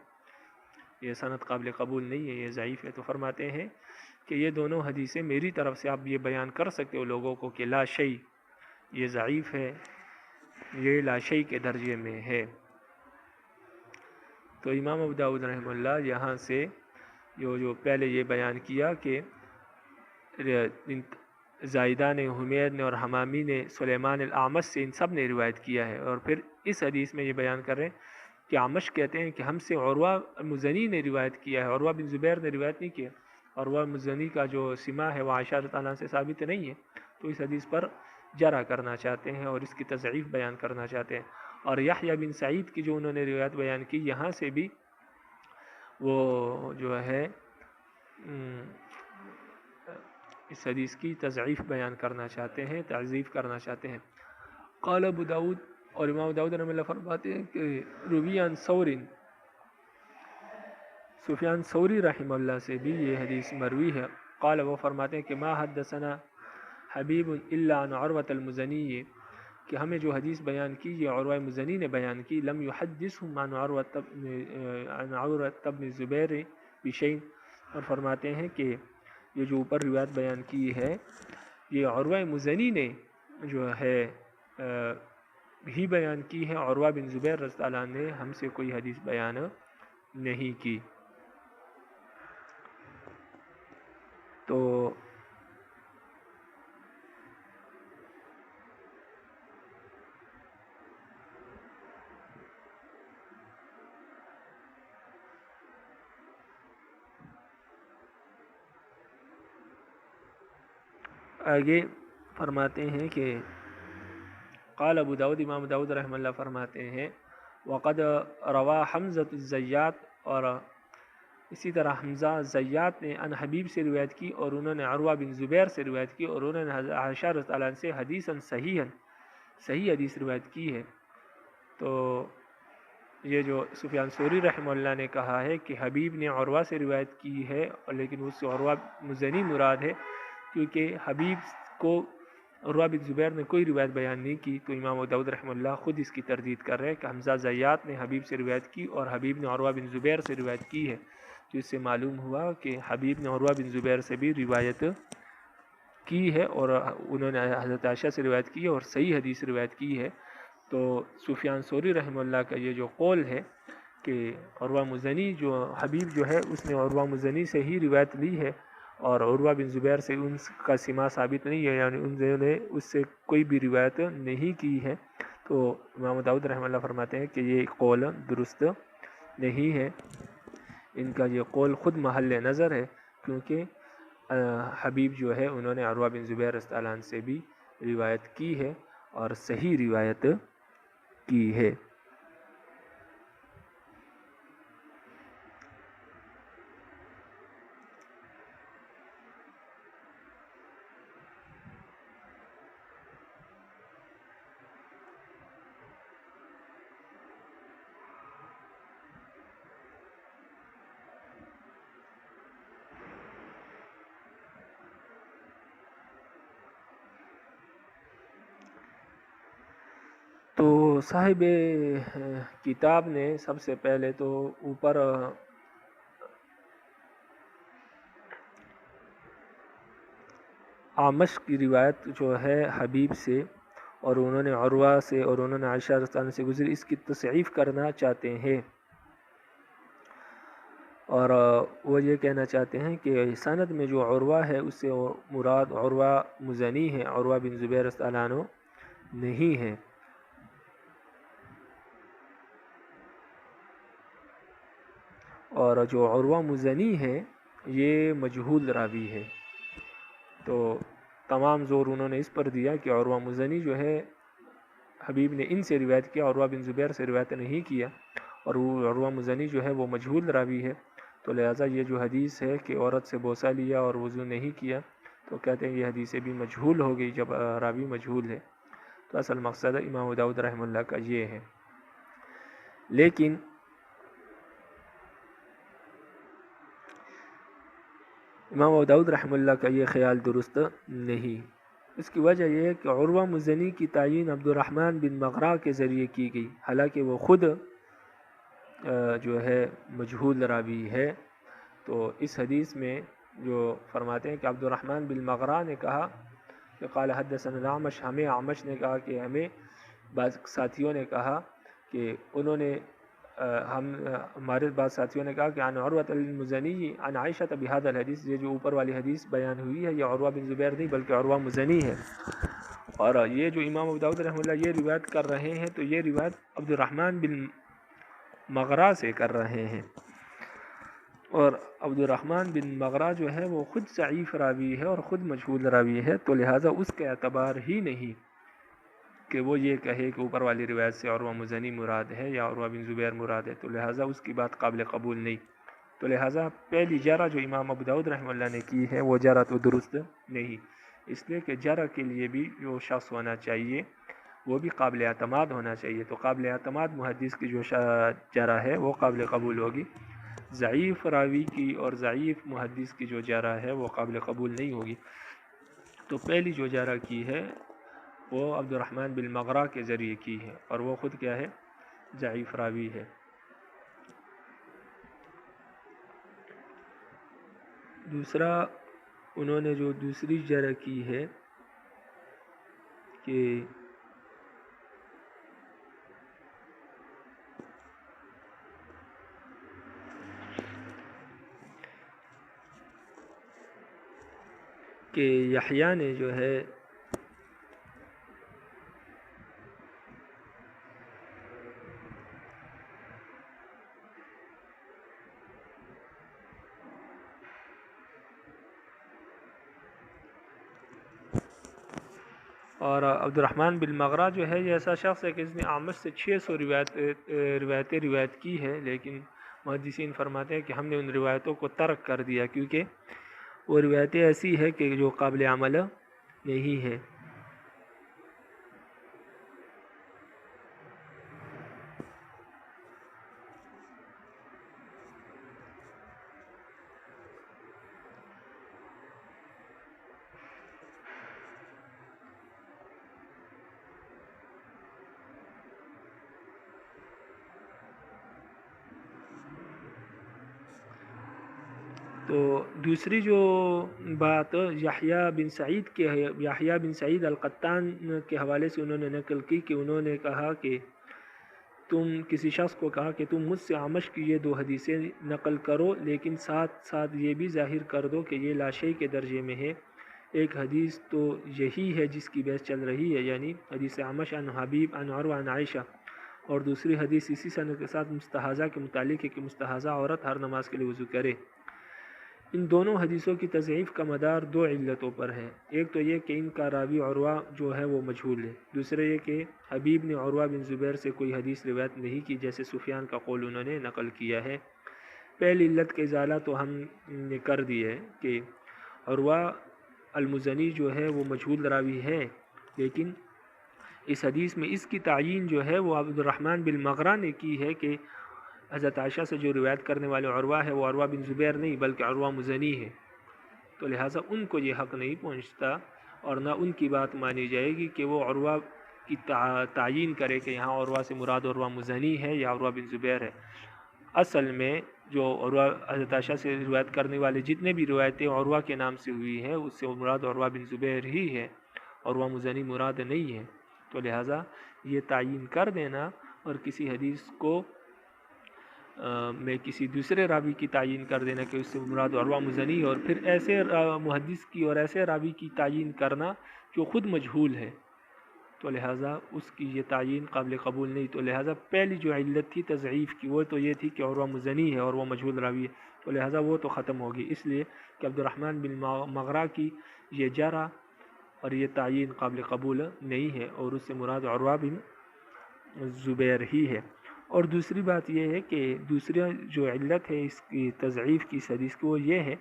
یہ سند قابل قبول نہیں ہے، یہ ضعیف ہے۔ تو فرماتے ہیں کہ یہ دونوں حدیثیں میری طرف سے آپ یہ بیان کر سکتے ہو لوگوں کو کہ لا شیء یہ ضعیف ہے، یہ لا شیء کے درجے میں ہے۔ تو امام ابو داؤد رحمہ اللہ یہاں سے جو پہلے یہ بیان کیا کہ زائدہ نے، حمید نے اور حمامی نے سلیمان الاعمش سے ان سب نے روایت کیا ہے، اور پھر اس حدیث میں یہ بیان کر رہے ہیں کہ اعمش کہتے ہیں کہ ہم سے عروہ مزنی نے روایت کیا ہے، عروہ بن زبیر نے روایت نہیں کیا۔ عروہ مزنی کا جو سماع ہے وہ عائشہ رضی اللہ عنہا سے ثابت نہیں ہے، تو اس حدیث پر جرح کرنا چاہتے ہیں اور اس کی تضعیف بیان کرنا چاہتے ہیں۔ اور یحییٰ بن سعید کی جو انہوں نے روایت بیان کی، یہاں سے بھی وہ جو ہے اس حدیث کی تضعیف بیان کرنا چاہتے ہیں، تعزیف کرنا چاہتے ہیں۔ قال ابو داود، اور امام داؤد رحمہ اللہ فرماتے ہیں کہ روی عن ثور، سفیان ثوری رحمہ اللہ سے بھی یہ حدیث مروی ہے۔ قال، وہ فرماتے ہیں کہ ما حدثنا حبیب الا عن عروۃ المزنی، کہ ہمیں جو حدیث بیان کی یہ عروہ مزنی نے بیان کی، لم یحدثهم عن عروۃ بن زبیر بشیء، اور فرماتے ہیں کہ یہ جو اوپر روایت بیان کی ہے یہ عروہ مزنی نے جو ہے ہی بیان کی ہے، عروہ بن زبیر رضی اللہ عنہ نے ہم سے کوئی حدیث بیان نہیں کی۔ تو آگے فرماتے ہیں کہ قال ابو داود، امام داود رحمہ اللہ فرماتے ہیں وقد روا حمزۃ الزیات، اور اسی طرح حمزہ زیات نے ان حبیب سے روایت کی، اور انہوں نے عروہ بن زبیر سے روایت کی، اور انہوں نے عائشہ رضی اللہ عنہا سے حدیثاً صحیح حدیث روایت کی ہے۔ تو یہ جو سفیان ثوری رحمہ اللہ نے کہا ہے کہ حبیب نے عروہ سے روایت کی ہے، لیکن اس سے عروہ مزنی مراد ہے، کیونکہ حبیب کو عروہ بن زبیر نے کوئی روایت بیان نہیں کی، تو امام ابو داؤد رحمہ اللہ خود اس کی تردید کر رہے ہیں کہ حمزہ زیات نے حبیب سے روایت کی اور حبیب نے عروہ بن زبیر سے روایت کی ہے۔ تو اس سے معلوم ہوا کہ حبیب نے عروہ بن زبیر سے بھی روایت کی ہے، اور انہوں نے حضرت عائشہ سے روایت کی ہے اور صحیح حدیث روایت کی ہے۔ تو سفیان ثوری رحمہ اللہ کا یہ جو قول ہے کہ عروہ مزنی جو حبیب جو ہے اس نے عروہ مزنی سے ہی روایت لی ہے، اور عروہ بن زبیر سے ان کا سماع ثابت نہیں ہے، یعنی انہوں نے اس سے کوئی بھی روایت نہیں کی ہے، تو امام داؤد رحمہ اللہ فرماتے ہیں کہ یہ قول درست نہیں ہے، ان کا یہ قول خود محل نظر ہے، کیونکہ حبیب جو ہے انہوں نے عروہ بن زبیر رضی اللہ عنہ سے بھی روایت کی ہے اور صحیح روایت کی ہے۔ تو صاحب کتاب نے سب سے پہلے تو اوپر آمش کی روایت جو ہے حبیب سے، اور انہوں نے عروہ سے، اور انہوں نے عائشہ رضی اللہ عنہا سے گزری، اس کی تصحیف کرنا چاہتے ہیں، اور وہ یہ کہنا چاہتے ہیں کہ سند میں جو عروہ ہے اس سے مراد عروہ مزنی ہے، عروہ بن زبیر رضی اللہ عنہ نہیں ہے۔ اور جو عروہ مزنی ہے یہ مجہول راوی ہے، تو تمام زور انہوں نے اس پر دیا کہ عروہ مزنی جو ہے حبیب نے ان سے روایت کیا، عروہ بن زبیر سے روایت نہیں کیا، اور وہ عروہ مزنی جو ہے وہ مجہول راوی ہے، تو لہٰذا یہ جو حدیث ہے کہ عورت سے بوسہ لیا اور وضو نہیں کیا، تو کہتے ہیں یہ حدیث بھی مجہول ہو گئی جب راوی مجہول ہے۔ تو اصل مقصد امام ابو داؤد رحمہ اللہ کا یہ ہے، لیکن امام ابو داؤد رحمہ اللہ کا یہ خیال درست نہیں۔ اس کی وجہ یہ ہے کہ عروہ مزنی کی تعیین عبد الرحمن بن مغرا کے ذریعے کی گئی، حالانکہ وہ خود جو ہے مجہول راوی ہے۔ تو اس حدیث میں جو فرماتے ہیں کہ عبد الرحمن بن مغرا نے کہا کہ قال حدثنا الاعمش، ہمیں اعمش نے کہا کہ ہمیں بعض ساتھیوں نے کہا کہ انہوں نے ہمارے بعض ساتھیوں نے کہا کہ عن عروۃ المزنی عن عائشہ بہذا الحدیث، یہ جو اوپر والی حدیث بیان ہوئی ہے یہ عروہ بن زبیر نہیں بلکہ عروہ مزنی ہے، اور یہ جو امام ابو داؤد رحمہ اللہ یہ روایت کر رہے ہیں تو یہ روایت عبد الرحمن بن مغرا سے کر رہے ہیں، اور عبد الرحمن بن مغرا جو ہے وہ خود ضعیف راوی ہے اور خود مجہول راوی ہے، تو لہٰذا اس کا اعتبار ہی نہیں کہ وہ یہ کہے کہ اوپر والی روایت سے عروہ مزنی مراد ہے یا عروہ بن زبیر مراد ہے، تو لہٰذا اس کی بات قابل قبول نہیں۔ تو لہٰذا پہلی جرح جو امام ابو داؤد رحمہ اللہ نے کی ہے وہ جرح تو درست نہیں، اس لیے کہ جرح کے لیے بھی جو شخص ہونا چاہیے وہ بھی قابل اعتماد ہونا چاہیے، تو قابل اعتماد محدث کی جو جرح ہے وہ قابل قبول ہوگی، ضعیف راوی کی اور ضعیف محدث کی جو جرح ہے وہ قابل قبول نہیں ہوگی۔ تو پہلی جو جرح کی ہے وہ عبد الرحمن بن مغرا کے ذریعے کی ہے، اور وہ خود کیا ہے؟ ضعیف راوی ہے۔ دوسرا انہوں نے جو دوسری جرح کی ہے کہ یحییٰ نے جو ہے اور عبد الرحمن بن مغرا جو ہے یہ ایسا شخص ہے کہ اس نے اعمش سے 600 روایتیں روایت کی ہے، لیکن محدثین فرماتے ہیں کہ ہم نے ان روایتوں کو ترک کر دیا کیونکہ وہ روایتیں ایسی ہے کہ جو قابل عمل نہیں ہے۔ تو دوسری جو بات یحییٰ بن سعید کے ہے، یحییٰ بن سعید القطان کے حوالے سے انہوں نے نقل کی کہ انہوں نے کہا کہ تم کسی شخص کو کہا کہ تم مجھ سے اعمش کی یہ 2 حدیثیں نقل کرو، لیکن ساتھ ساتھ یہ بھی ظاہر کر دو کہ یہ لاشی کے درجے میں ہے۔ ایک حدیث تو یہی ہے جس کی بحث چل رہی ہے، یعنی حدیث اعمش عن حبیب عن عروہ عن عائشہ، اور دوسری حدیث اسی سند کے ساتھ مستحاضہ کے متعلق ہے کہ مستحاضہ عورت ہر نماز کے لیے وضو کرے۔ ان دونوں حدیثوں کی تضعیف کا مدار 2 علتوں پر ہے، ایک تو یہ کہ ان کا راوی عروہ جو ہے وہ مجہول ہے، دوسرے یہ کہ حبیب نے عروہ بن زبیر سے کوئی حدیث روایت نہیں کی جیسے سفیان کا قول انہوں نے نقل کیا ہے۔ پہلی علت کا ازالہ تو ہم نے کر دی ہے کہ عروہ المزنی جو ہے وہ مجہول راوی ہے، لیکن اس حدیث میں اس کی تعیین جو ہے وہ عبد الرحمن بن مغرا نے کی ہے کہ حضرت عائشہ سے جو روایت کرنے والے عروہ ہے وہ عروہ بن زبیر نہیں بلکہ عروہ مزنی ہے، تو لہٰذا ان کو یہ حق نہیں پہنچتا اور نہ ان کی بات مانی جائے گی کہ وہ عروہ کی تعین کرے کہ یہاں عروہ سے مراد عروہ مزنی ہے یا عروہ بن زبیر ہے۔ اصل میں جو عروہ حضرت عائشہ سے روایت کرنے والے جتنے بھی روایتیں عروہ کے نام سے ہوئی ہیں اس سے مراد عروہ بن زبیر ہی ہے، عروہ مزنی مراد نہیں ہے۔ تو لہٰذا یہ تعین کر دینا اور کسی حدیث کو میں کسی دوسرے راوی کی تعین کر دینا کہ اس سے مراد عروہ مزنی ہے، اور پھر ایسے محدث کی اور ایسے راوی کی تعین کرنا جو خود مجہول ہے، تو لہٰذا اس کی یہ تعین قابل قبول نہیں۔ تو لہٰذا پہلی جو علت تھی تضعیف کی وہ تو یہ تھی کہ عروہ مزنی ہے اور وہ مجہول راوی ہے، تو لہٰذا وہ تو ختم ہوگی، اس لیے کہ عبد الرحمن بن مغرہ کی یہ جرح اور یہ تعین قابل قبول نہیں ہے اور اس سے مراد عروہ بن زبیر ہی ہے۔ اور دوسری بات یہ ہے کہ دوسری جو علت ہے اس کی تضعیف کی اس حدیث کی وہ یہ ہے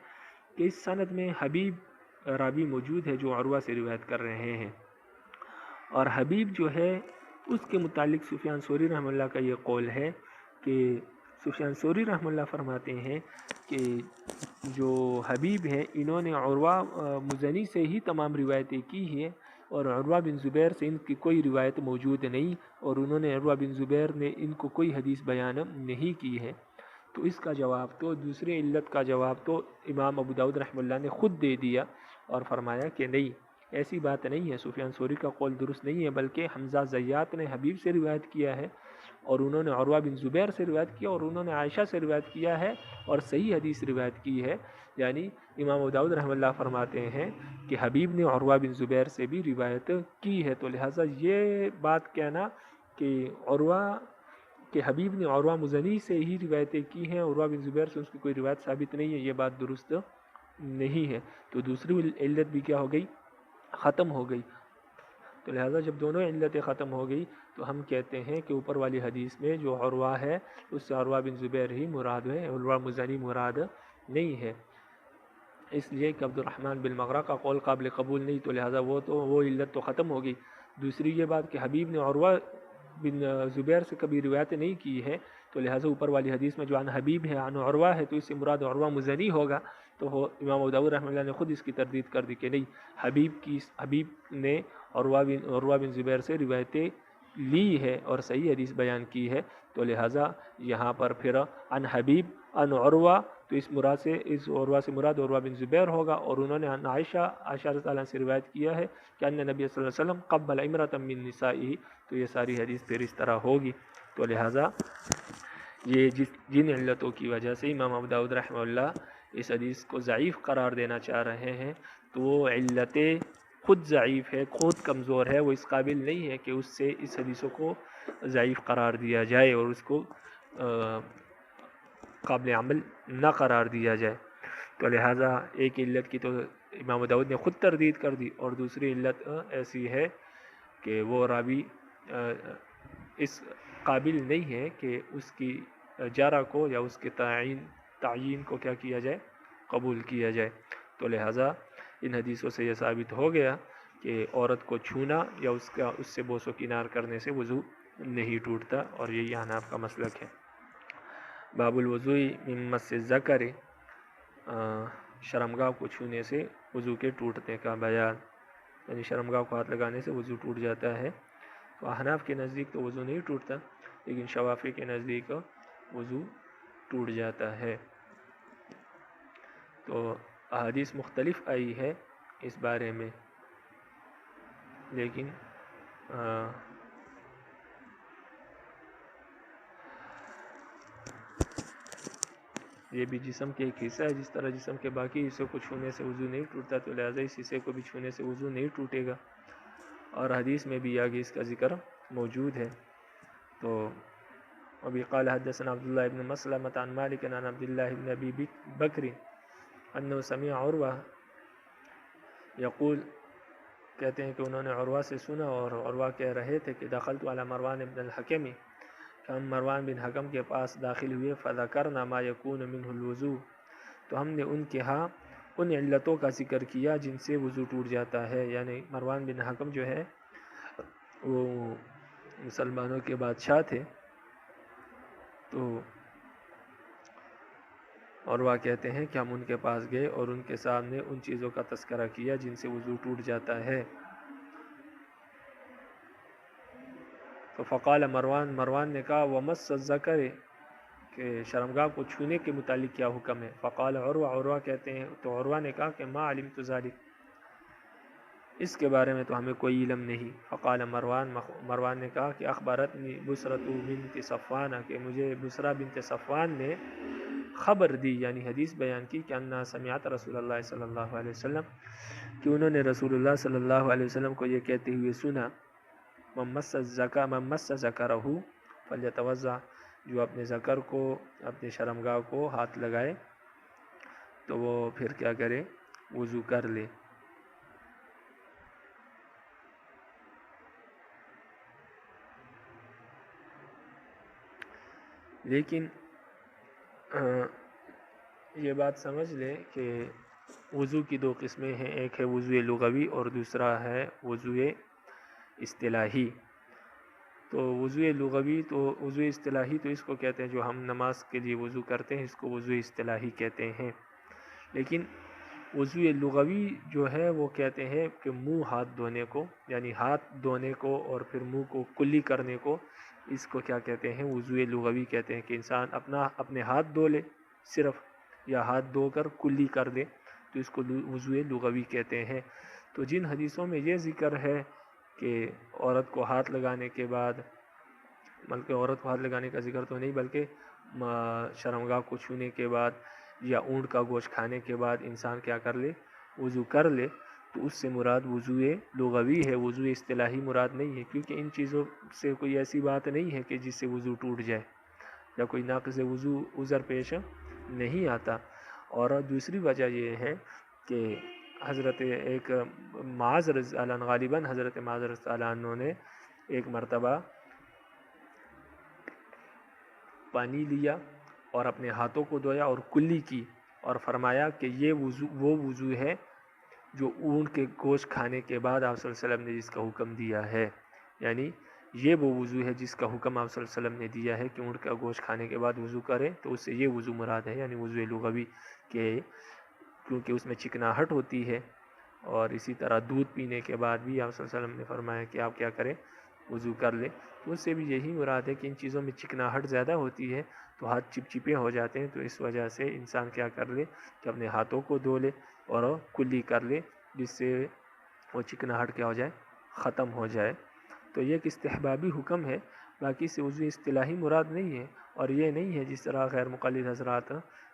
کہ اس سند میں حبیب راوی موجود ہے جو عروہ سے روایت کر رہے ہیں، اور حبیب جو ہے اس کے متعلق سفیان ثوری رحمہ اللہ کا یہ قول ہے کہ سفیان ثوری رحمہ اللہ فرماتے ہیں کہ جو حبیب ہیں انہوں نے عروہ مزنی سے ہی تمام روایتیں کی ہیں اور عروہ بن زبیر سے ان کی کوئی روایت موجود نہیں، اور انہوں نے عروہ بن زبیر نے ان کو کوئی حدیث بیان نہیں کی ہے۔ تو اس کا جواب تو دوسری علت کا جواب تو امام ابو داؤد رحمہ اللہ نے خود دے دیا اور فرمایا کہ نہیں، ایسی بات نہیں ہے، سفیان ثوری کا قول درست نہیں ہے، بلکہ حمزہ زیات نے حبیب سے روایت کیا ہے اور انہوں نے عروہ بن زبیر سے روایت کیا اور انہوں نے عائشہ سے روایت کیا ہے اور صحیح حدیث روایت کی ہے۔ یعنی امام ابو داؤد رحمہ اللہ فرماتے ہیں کہ حبیب نے عروہ بن زبیر سے بھی روایت کی ہے، تو لہٰذا یہ بات کہنا کہ حبیب نے عروہ مزنی سے ہی روایتیں کی ہیں، عروہ بن زبیر سے اس کی کوئی روایت ثابت نہیں ہے، یہ بات درست نہیں ہے۔ تو دوسری علت بھی کیا ہو گئی؟ ختم ہو گئی۔ تو لہٰذا جب دونوں علتیں ختم ہو گئی تو ہم کہتے ہیں کہ اوپر والی حدیث میں جو عروہ ہے اس سے عروہ بن زبیر ہی مراد ہے، عروہ مزنی مراد نہیں ہے، اس لیے کہ عبد الرحمن بن مغرہ کا قول قابل قبول نہیں، تو لہٰذا وہ علت تو ختم ہو گئی۔ دوسری یہ بات کہ حبیب نے عروہ بن زبیر سے کبھی روایت نہیں کی ہے، تو لہٰذا اوپر والی حدیث میں جو عن حبیب ہے عن عروہ ہے تو اس سے مراد عروہ مزنی ہوگا، تو امام ابو داؤد رحمہ اللہ نے خود اس کی تردید کر دی کہ نہیں، حبیب نے عروہ بن زبیر سے روایتیں لی ہے اور صحیح حدیث بیان کی ہے، تو لہٰذا یہاں پر پھر عن حبیب عن عروہ تو اس عروہ سے مراد عروہ بن زبیر ہوگا، اور انہوں نے عن عائشہ رضی اللہ عنہا سے روایت کیا ہے کہ ان نبی صلی اللہ علیہ وسلم قبل امرأة من نسائه، تو یہ ساری حدیث پھر اس طرح ہوگی۔ تو لہٰذا یہ جن علتوں کی وجہ سے امام ابو داؤد رحمہ اللہ اس حدیث کو ضعیف قرار دینا چاہ رہے ہیں، تو وہ علتیں خود ضعیف ہے، خود کمزور ہے، وہ اس قابل نہیں ہے کہ اس سے اس حدیثوں کو ضعیف قرار دیا جائے اور اس کو قابل عمل نہ قرار دیا جائے۔ تو لہٰذا ایک علت کی تو امام ابو داؤد نے خود تردید کر دی، اور دوسری علت ایسی ہے کہ وہ راوی اس قابل نہیں ہے کہ اس کی جرح کو یا اس کے تعین کو کیا کیا جائے، قبول کیا جائے۔ تو لہٰذا ان حدیثوں سے یہ ثابت ہو گیا کہ عورت کو چھونا یا اس سے بوس و کنار کرنے سے وضو نہیں ٹوٹتا، اور یہی احناف کا مسلک ہے۔ باب الوضوء من مس الذکر، شرمگاہ کو چھونے سے وضو کے ٹوٹنے کا بیان، یعنی شرمگاہ کو ہاتھ لگانے سے وضو ٹوٹ جاتا ہے۔ تو احناف کے نزدیک تو وضو نہیں ٹوٹتا، لیکن شوافی کے نزدیک وضو ٹوٹ جاتا ہے۔ تو احادیث مختلف آئی ہے اس بارے میں، لیکن یہ بھی جسم کے ایک حصہ ہے، جس طرح جسم کے باقی حصوں کو چھونے سے وضو نہیں ٹوٹتا، تو لہٰذا اس حصے کو بھی چھونے سے وضو نہیں ٹوٹے گا، اور حدیث میں بھی آگے اس کا ذکر موجود ہے۔ تو ابھی قال حدثنا عبداللہ ابن مسلمۃ عن مالک عن عبداللہ ابن ابی بکر انہ سمع عروہ یقول، کہتے ہیں کہ انہوں نے عروہ سے سنا اور عروہ کہہ رہے تھے کہ دخلت علی مروان ابن الحکم، کہ ہم مروان بن حکم کے پاس داخل ہوئے، فذکرنا ما یکون منہ الوضوء، تو ہم نے ان کے ہاں ان علتوں کا ذکر کیا جن سے وضو ٹوٹ جاتا ہے۔ یعنی مروان بن حکم جو ہے وہ مسلمانوں کے بادشاہ تھے، تو عروہ کہتے ہیں کہ ہم ان کے پاس گئے اور ان کے سامنے ان چیزوں کا تذکرہ کیا جن سے وضو ٹوٹ جاتا ہے۔ تو فقال مروان نے کہا ومس الذکر، کہ شرمگاہ کو چھونے کے متعلق کیا حکم ہے؟ فقال عروہ کہتے ہیں تو عروہ نے کہا کہ ما علمت ذلک، اس کے بارے میں تو ہمیں کوئی علم نہیں۔ فقال مروان نے کہا کہ اخبرتنی بصرۃ بنت صفوان، کہ مجھے بصرہ بنت صفوان نے خبر دی یعنی حدیث بیان کی کہ انہا سمعت رسول اللہ صلی اللہ علیہ وسلم، کہ انہوں نے رسول اللہ صلی اللہ علیہ وسلم کو یہ کہتے ہوئے سنا من مس ذکرہ فلیتوضع، جو اپنے ذکر کو اپنے شرمگاہ کو ہاتھ لگائے تو وہ پھر کیا کرے؟ وضو کر لے۔ لیکن یہ بات سمجھ لیں کہ وضو کی دو قسمیں ہیں، ایک ہے وضو لغوی اور دوسرا ہے وضو اصطلاحی۔ تو وضو لغوی تو وضو اصطلاحی تو اس کو کہتے ہیں جو ہم نماز کے لیے وضو کرتے ہیں، اس کو وضو اصطلاحی کہتے ہیں۔ لیکن وضو لغوی جو ہے وہ کہتے ہیں کہ منہ ہاتھ دھونے کو، یعنی ہاتھ دھونے کو اور پھر منہ کو کلی کرنے کو، اس کو کیا کہتے ہیں؟ وضو لغوی کہتے ہیں، کہ انسان اپنے ہاتھ دھو لے صرف، یا ہاتھ دھو کر کلی کر دے، تو اس کو وضو لغوی کہتے ہیں۔ تو جن حدیثوں میں یہ ذکر ہے کہ عورت کو ہاتھ لگانے کے بعد، بلکہ عورت کو ہاتھ لگانے کا ذکر تو نہیں، بلکہ شرمگاہ کو چھونے کے بعد یا اونٹ کا گوشت کھانے کے بعد انسان کیا کر لے؟ وضو کر لے، تو اس سے مراد وضو لغوی ہے، وضو اصطلاحی مراد نہیں ہے، کیونکہ ان چیزوں سے کوئی ایسی بات نہیں ہے کہ جس سے وضو ٹوٹ جائے یا کوئی ناقض وضو عذر پیش نہیں آتا۔ اور دوسری وجہ یہ ہے کہ حضرت ایک معاذ رضی اللہ عنہ، غالباً حضرت معاذ رضی اللہ عنہ نے ایک مرتبہ پانی لیا اور اپنے ہاتھوں کو دھویا اور کلی کی، اور فرمایا کہ یہ وہ وضو ہے جو اونٹ کے گوشت کھانے کے بعد آپ صلی اللہ علیہ وسلم نے جس کا حکم دیا ہے، یعنی یہ وہ وضو ہے جس کا حکم آپ صلی اللہ علیہ وسلم نے دیا ہے کہ اونٹ کا گوشت کھانے کے بعد وضو کرے، تو اس سے یہ وضو مراد ہے، یعنی وضو لغوی، کہ کیونکہ اس میں چکناہٹ ہوتی ہے۔ اور اسی طرح دودھ پینے کے بعد بھی آپ صلی اللہ علیہ وسلم نے فرمایا کہ آپ کیا کریں؟ وضو کر لیں، تو اس سے بھی یہی مراد ہے کہ ان چیزوں میں چکناہٹ زیادہ ہوتی ہے تو ہاتھ چپچپے ہو جاتے ہیں، تو اس وجہ سے انسان کیا کر لے کہ اپنے ہاتھوں کو دھو لے اور کلی کر لے، جس سے وہ چکناہٹ کیا ہو جائے؟ ختم ہو جائے۔ تو یہ ایک استحبابی حکم ہے، باقی سے وضو اصطلاحی مراد نہیں ہے، اور یہ نہیں ہے جس طرح غیر مقلد حضرات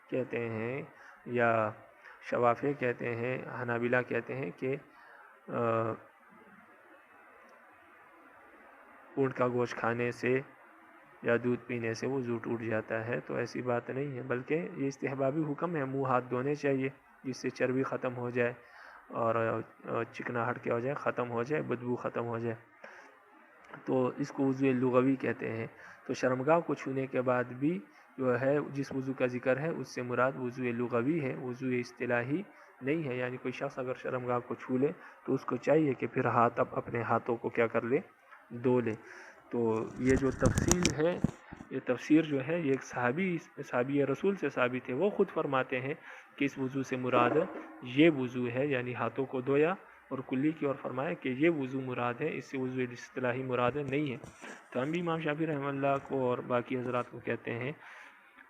کہتے ہیں یا شوافع کہتے ہیں، حنابلہ کہتے ہیں کہ اونٹ کا گوشت کھانے سے یا دودھ پینے سے وضو ٹوٹ جاتا ہے، تو ایسی بات نہیں ہے، بلکہ یہ استحبابی حکم ہے، منہ ہاتھ دھونے چاہیے جس سے چربی ختم ہو جائے اور چکناہٹ کیا ہو جائے؟ ختم ہو جائے، بدبو ختم ہو جائے، تو اس کو وضو لغوی کہتے ہیں۔ تو شرمگاہ کو چھونے کے بعد بھی جو ہے جس وضو کا ذکر ہے اس سے مراد وضو لغوی ہے، وضو اصطلاحی نہیں ہے، یعنی کوئی شخص اگر شرمگاہ کو چھو لے تو اس کو چاہیے کہ پھر اپنے ہاتھوں کو کیا کر لے؟ دھو لے۔ تو یہ جو تفصیل ہے، یہ تفسیر جو ہے یہ ایک صحابی رسول سے ثابت ہے، وہ خود فرماتے ہیں کہ اس وضو سے مراد یہ وضو ہے، یعنی ہاتھوں کو دھویا اور کلی کی، اور فرمایا کہ یہ وضو مراد ہے، اس سے وضو اصطلاحی مراد نہیں ہے۔ تو ہم بھی امام شافعی رحمہ اللہ کو اور باقی حضرات کو کہتے ہیں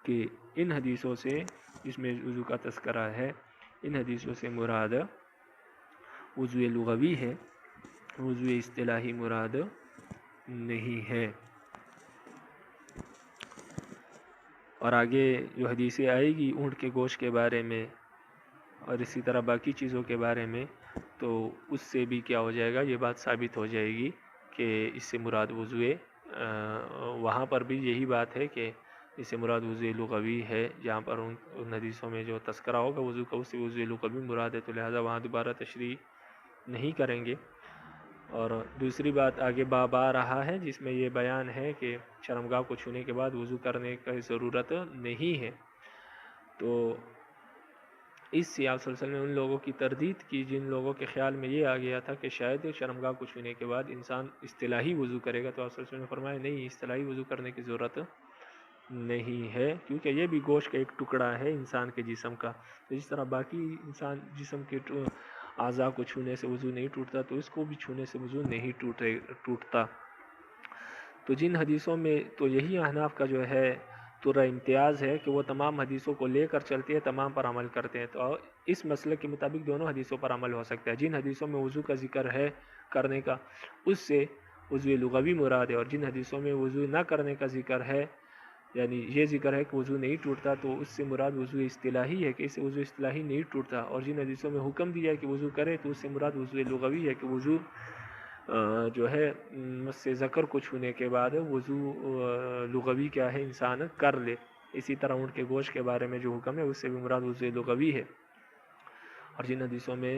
کہ ان حدیثوں سے جس میں وضو کا تذکرہ ہے، ان حدیثوں سے مراد وضو لغوی ہے، وضو اصطلاحی مراد نہیں ہے۔ اور آگے جو حدیثیں آئے گی اونٹ کے گوشت کے بارے میں اور اسی طرح باقی چیزوں کے بارے میں، تو اس سے بھی کیا ہو جائے گا؟ یہ بات ثابت ہو جائے گی کہ اس سے مراد وضو، وہاں پر بھی یہی بات ہے کہ اس سے مراد وضو لغوی ہے، جہاں پر ان حدیثوں میں جو تذکرہ ہوگا وضو کا، اس سے وضو لغوی مراد ہے، تو لہٰذا وہاں دوبارہ تشریح نہیں کریں گے۔ اور دوسری بات آگے باب آ رہا ہے جس میں یہ بیان ہے کہ شرمگاہ کو چھونے کے بعد وضو کرنے کی ضرورت نہیں ہے۔ تو اس سے آپ صلی اللہ علیہ وسلم نے ان لوگوں کی تردید کی جن لوگوں کے خیال میں یہ آ گیا تھا کہ شاید شرمگاہ کو چھونے کے بعد انسان اصطلاحی وضو کرے گا، تو آپ صلی اللہ علیہ وسلم نے فرمایا نہیں، اصطلاحی وضو کرنے کی ضرورت نہیں ہے، کیونکہ یہ بھی گوشت کا ایک ٹکڑا ہے انسان کے جسم کا، تو جس طرح باقی انسان جسم کے اعضاء کو چھونے سے وضو نہیں ٹوٹتا، تو اس کو بھی چھونے سے وضو نہیں ٹوٹتا۔ تو جن حدیثوں میں تو یہی احناف کا جو ہے ترا امتیاز ہے کہ وہ تمام حدیثوں کو لے کر چلتے ہیں، تمام پر عمل کرتے ہیں۔ تو اس مسلک کے مطابق دونوں حدیثوں پر عمل ہو سکتا ہے۔ جن حدیثوں میں وضو کا ذکر ہے کرنے کا، اس سے وضو لغوی مراد ہے، اور جن حدیثوں میں وضو نہ کرنے کا ذکر ہے، یعنی یہ ذکر ہے کہ وضو نہیں ٹوٹتا، تو اس سے مراد وضو اصطلاحی ہے کہ اس سے وضو اصطلاحی نہیں ٹوٹتا۔ اور جن حدیثوں میں حکم دیا ہے کہ وضو کرے، تو اس سے مراد وضو لغوی ہے کہ وضو جو ہے مس ذکر کو چھونے کے بعد وضو لغوی کیا ہے انسان کر لے۔ اسی طرح اونٹ کے گوشت کے بارے میں جو حکم ہے، اس سے بھی مراد وضو لغوی ہے۔ اور جن حدیثوں میں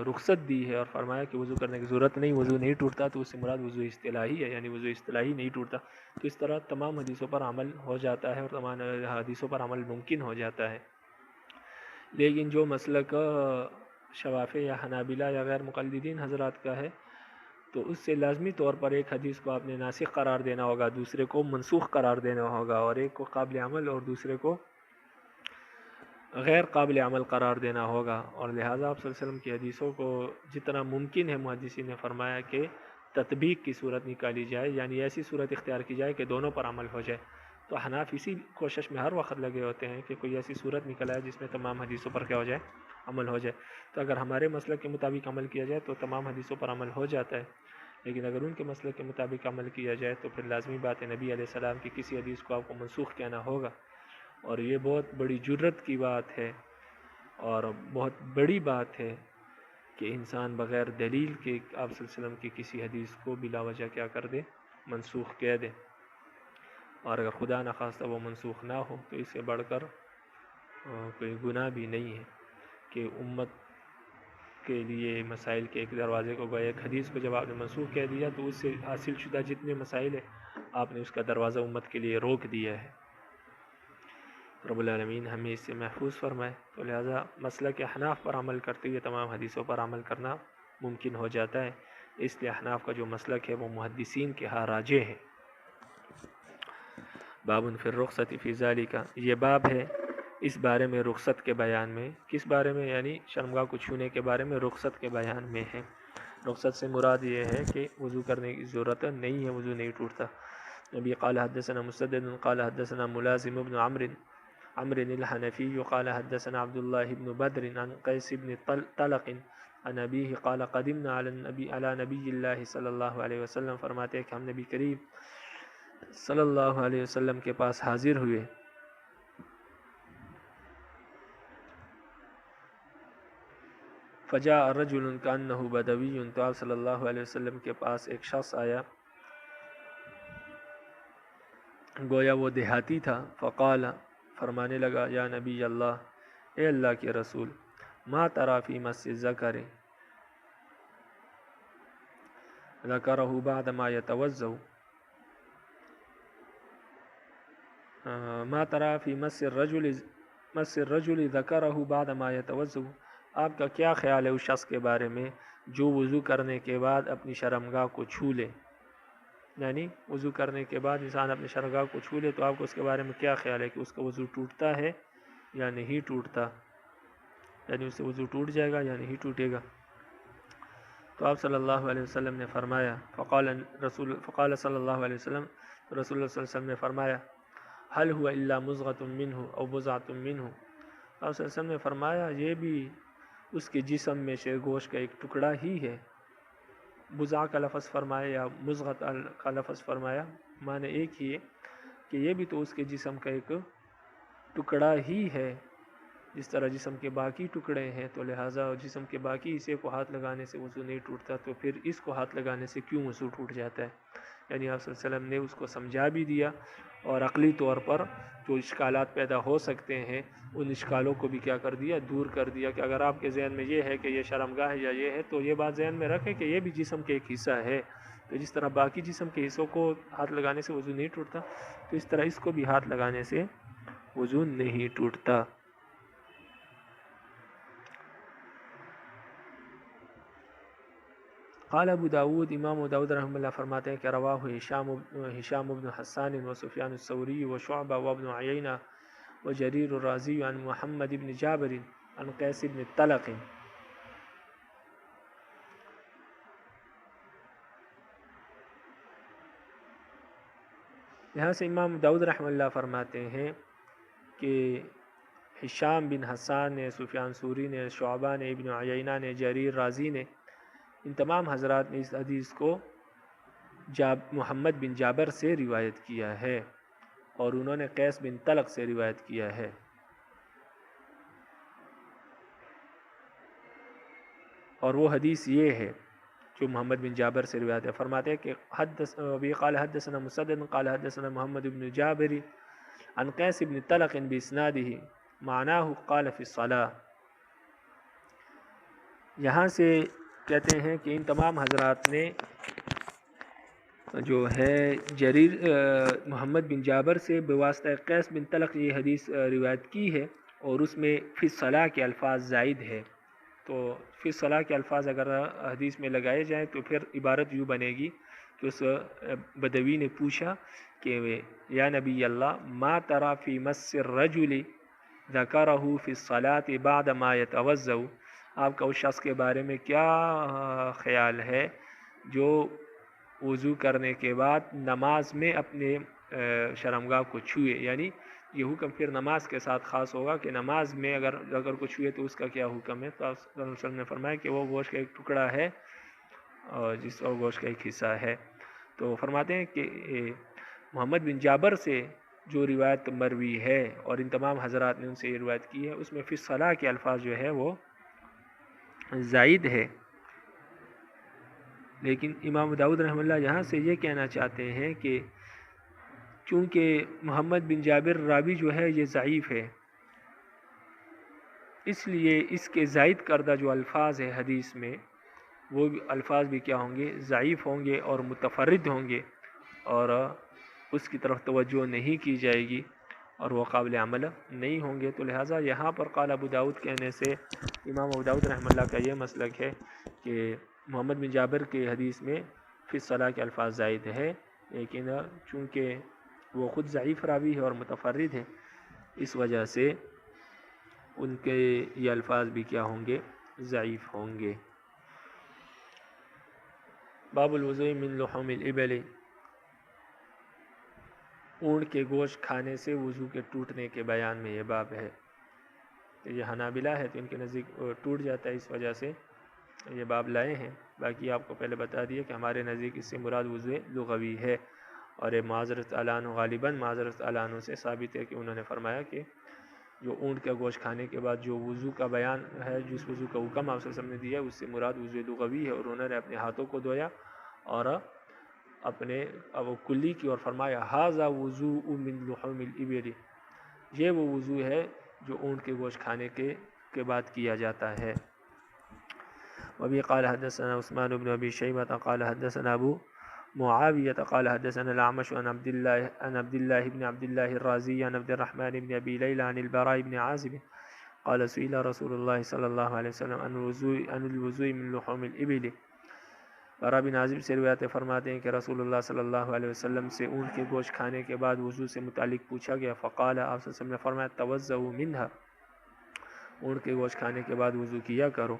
رخصت دی ہے اور فرمایا کہ وضو کرنے کی ضرورت نہیں، وضو نہیں ٹوٹتا، تو اس سے مراد وضو اصطلاحی ہے، یعنی وضو اصطلاحی نہیں ٹوٹتا۔ تو اس طرح تمام حدیثوں پر عمل ہو جاتا ہے اور تمام حدیثوں پر عمل ممکن ہو جاتا ہے۔ لیکن جو مسلک شوافع یا حنابلہ یا غیر مقلدین حضرات کا ہے، تو اس سے لازمی طور پر ایک حدیث کو آپ نے ناسخ قرار دینا ہوگا، دوسرے کو منسوخ قرار دینا ہوگا، اور ایک کو قابل عمل اور دوسرے کو غیر قابل عمل قرار دینا ہوگا۔ اور لہٰذا آپ صلی اللہ علیہ وسلم کی حدیثوں کو جتنا ممکن ہے محدثین نے فرمایا کہ تطبیق کی صورت نکالی جائے، یعنی ایسی صورت اختیار کی جائے کہ دونوں پر عمل ہو جائے۔ تو حناف اسی کوشش میں ہر وقت لگے ہوتے ہیں کہ کوئی ایسی صورت نکل آئے جس میں تمام حدیثوں پر کیا ہو جائے، عمل ہو جائے۔ تو اگر ہمارے مسلک کے مطابق عمل کیا جائے تو تمام حدیثوں پر عمل ہو جاتا ہے، لیکن اگر ان کے مسلک کے مطابق عمل کیا جائے تو پھر لازمی بات ہے نبی علیہ السلام کی کسی حدیث کو آپ کو منسوخ کہنا ہوگا، اور یہ بہت بڑی جرت کی بات ہے اور بہت بڑی بات ہے کہ انسان بغیر دلیل کے آپ صلی اللہ علیہ وسلم کی کسی حدیث کو بلا وجہ کیا کر دے، منسوخ کہہ دے۔ اور اگر خدا نخواستہ وہ منسوخ نہ ہو تو اس سے بڑھ کر کوئی گناہ بھی نہیں ہے کہ امت کے لیے مسائل کے ایک دروازے کو گویا ایک حدیث کو جب آپ نے منسوخ کہہ دیا تو اس سے حاصل شدہ جتنے مسائل ہیں آپ نے اس کا دروازہ امت کے لیے روک دیا ہے۔ رب العالمین ہمیں اس سے محفوظ فرمائے۔ تو لہٰذا مسلک احناف پر عمل کرتے ہوئے تمام حدیثوں پر عمل کرنا ممکن ہو جاتا ہے، اس لیے احناف کا جو مسلک ہے وہ محدثین کے ہاں راجح ہے۔ باب فی الرخصۃ فی ذالک، یہ باب ہے اس بارے میں رخصت کے بیان میں۔ کس بارے میں؟ یعنی شرمگاہ کو چھونے کے بارے میں رخصت کے بیان میں ہے۔ رخصت سے مراد یہ ہے کہ وضو کرنے کی ضرورت نہیں ہے، وضو نہیں ٹوٹتا۔ نبی قال حدثنا مسدد قال حدثنا ملازم بن عمرو الحنفی قال حدثنا عبد الله بن بدر عن قیس بن طلق عن ابیہ قال قدمنا علی نبی اللہ صلی اللہ علیہ وسلم، فرماتے ہیں کہ ہم نبی کریم صلی اللہ علیہ وسلم کے پاس حاضر ہوئے۔ فجاء رجل کأنه بدوی، تو آپ صلی اللہ علیہ وسلم کے پاس ایک شخص آیا گویا وہ دیہاتی تھا۔ فقال، فرمانے لگا، یا نبی اللہ، اے اللہ کے رسول، ما ترى فی مس الذکر ذکرہ بعد ما یتوضأ، ما ترى فی مس الرجل ذکرہ بعد ما یتوضأ، آپ کا کیا خیال ہے اس شخص کے بارے میں جو وضو کرنے کے بعد اپنی شرمگاہ کو چھو لے؟ یعنی وضو کرنے کے بعد انسان اپنی شرمگاہ کو چھو لے، تو آپ کو اس کے بارے میں کیا خیال ہے کہ اس کا وضو ٹوٹتا ہے یا نہیں ٹوٹتا، یعنی اس سے وضو ٹوٹ جائے گا یا نہیں ٹوٹے گا؟ تو آپ صلی اللہ علیہ وسلم نے فرمایا، فقال صلی اللہ علیہ وسلم، رسول اللہ صلی اللہ علیہ وسلم نے فرمایا، هل هو الا مضغة منه او بضعة منه، آپ صلی اللہ علیہ وسلم نے فرمایا یہ بھی اس کے جسم میں سے گوشت کا ایک ٹکڑا ہی ہے۔ بضع کا لفظ فرمایا یا مضغۃ کا لفظ فرمایا، معنی ایک ہی ہے کہ یہ بھی تو اس کے جسم کا ایک ٹکڑا ہی ہے، جس طرح جسم کے باقی ٹکڑے ہیں، تو لہٰذا جسم کے باقی حصے کو ہاتھ لگانے سے وضو نہیں ٹوٹتا، تو پھر اس کو ہاتھ لگانے سے کیوں وضو ٹوٹ جاتا ہے؟ یعنی آپ صلی اللہ علیہ وسلم نے اس کو سمجھا بھی دیا، اور عقلی طور پر جو اشکالات پیدا ہو سکتے ہیں ان اشکالوں کو بھی کیا کر دیا، دور کر دیا، کہ اگر آپ کے ذہن میں یہ ہے کہ یہ شرمگاہ ہے یا یہ ہے، تو یہ بات ذہن میں رکھیں کہ یہ بھی جسم کے ایک حصہ ہے، تو جس طرح باقی جسم کے حصوں کو ہاتھ لگانے سے وضو نہیں ٹوٹتا، تو اس طرح اس کو بھی ہاتھ لگانے سے وضو نہیں ٹوٹتا۔ قال ابو داود، امام ابو داود رحمہ اللہ فرماتے ہیں کہ رواہ ہشام بن حسان و سفیان الثوری و شعبہ و ابن عیینہ و جریر الرازی عن محمد بن جابر عن قیس بن طلق، یہاں سے امام داؤد رحمہ اللہ فرماتے ہیں کہ ہشام بن حسان نے، سفیان ثوری نے، شعبہ نے، ابن عیینہ نے، جریر رازی نے، ان تمام حضرات نے اس حدیث کو محمد بن جابر سے روایت کیا ہے، اور انہوں نے قیس بن طلق سے روایت کیا ہے. اور وہ حدیث یہ ہے جو محمد بن جابر سے روایت ہے. فرماتے ہیں کہ قال حدثنا مسدد قال حدثنا محمد بن جابر عن قیس بن طلق باسناده معناه قال فی الصلاة. یہاں سے کہتے ہیں کہ ان تمام حضرات نے جو ہے محمد بن جابر سے بواسطہ قیس بن طلق یہ حدیث روایت کی ہے، اور اس میں فی الصلاة کے الفاظ زائد ہے. تو فی الصلاة کے الفاظ اگر حدیث میں لگائے جائیں تو پھر عبارت یوں بنے گی کہ اس بدوی نے پوچھا کہ یا نبی اللہ ما ترى فی مس الرجل ذکرہ فی الصلاة بعد ما یتوضأ. آپ کا اس شخص کے بارے میں کیا خیال ہے جو وضو کرنے کے بعد نماز میں اپنے شرمگاہ کو چھوئے. یعنی یہ حکم پھر نماز کے ساتھ خاص ہوگا کہ نماز میں اگر کچھ ہوئے تو اس کا کیا حکم ہے. تو آپ صلی اللہ علیہ وسلم نے فرمایا کہ وہ گوشت کا ایک ٹکڑا ہے اور جس اور گوشت کا ایک حصہ ہے. تو فرماتے ہیں کہ محمد بن جابر سے جو روایت مروی ہے اور ان تمام حضرات نے ان سے یہ روایت کی ہے، اس میں فی الصلاة کے الفاظ جو ہے وہ زائد ہے. لیکن امام داؤد رحمہ اللہ یہاں سے یہ کہنا چاہتے ہیں کہ چونکہ محمد بن جابر راوی جو ہے یہ ضعیف ہے، اس لیے اس کے زائد کردہ جو الفاظ ہے حدیث میں وہ الفاظ بھی کیا ہوں گے، ضعیف ہوں گے اور متفرد ہوں گے، اور اس کی طرف توجہ نہیں کی جائے گی اور وہ قابل عمل نہیں ہوں گے. تو لہٰذا یہاں پر قال ابو داؤد کہنے سے امام ابو داؤد رحمہ اللہ کا یہ مسلک ہے کہ محمد بن جابر کے حدیث میں فی الصلاة کے الفاظ زائد ہے، لیکن چونکہ وہ خود ضعیف راوی ہے اور متفرد ہے، اس وجہ سے ان کے یہ الفاظ بھی کیا ہوں گے، ضعیف ہوں گے. باب الوضوء من لحوم الابل. اونٹ کے گوشت کھانے سے وضو کے ٹوٹنے کے بیان میں یہ باب ہے. تو یہ حنابلہ ہے تو ان کے نزدیک ٹوٹ جاتا ہے، اس وجہ سے یہ باب لائے ہیں. باقی آپ کو پہلے بتا دیا کہ ہمارے نزدیک اس سے مراد وضو لغوی ہے، اور یہ معذرت تعالیٰ عنہ غالباً معذرت تعالیٰ عنہ سے ثابت ہے کہ انہوں نے فرمایا کہ جو اونٹ کا گوشت کھانے کے بعد جو وضو کا بیان ہے، جس وضو کا حکم آپ صلی اللہ علیہ وسلم نے دیا، اس سے مراد وضو لغوی ہے، اور انہوں نے اپنے ہاتھوں کو دھویا اور اپنے وہ کلی کی اور فرمایا ھذا وضوء من لحوم الابل. یہ وہ وضو ہے جو اونٹ کے گوشت کھانے کے بعد کیا جاتا ہے. وبه قال حدثنا عثمان بن ابي شيبة قال حدثنا ابو معاوية قال حدثنا الأعمش عن عبد الله بن عبد الله الرازي عن عبد الرحمن بن ابي ليلى عن البراء بن عازب قال سئل رسول الله صلى الله عليه وسلم عن الوضوء من لحوم الابل. براء بن عازب سے روایت فرماتے ہیں کہ رسول اللہ صلی اللہ علیہ وسلم سے اونٹ کے گوشت کھانے کے بعد وضو سے متعلق پوچھا گیا. فقال آپ صلی اللہ علیہ وسلم نے فرمایا توضؤ منها، اونٹ کے گوشت کھانے کے بعد وضو کیا کرو.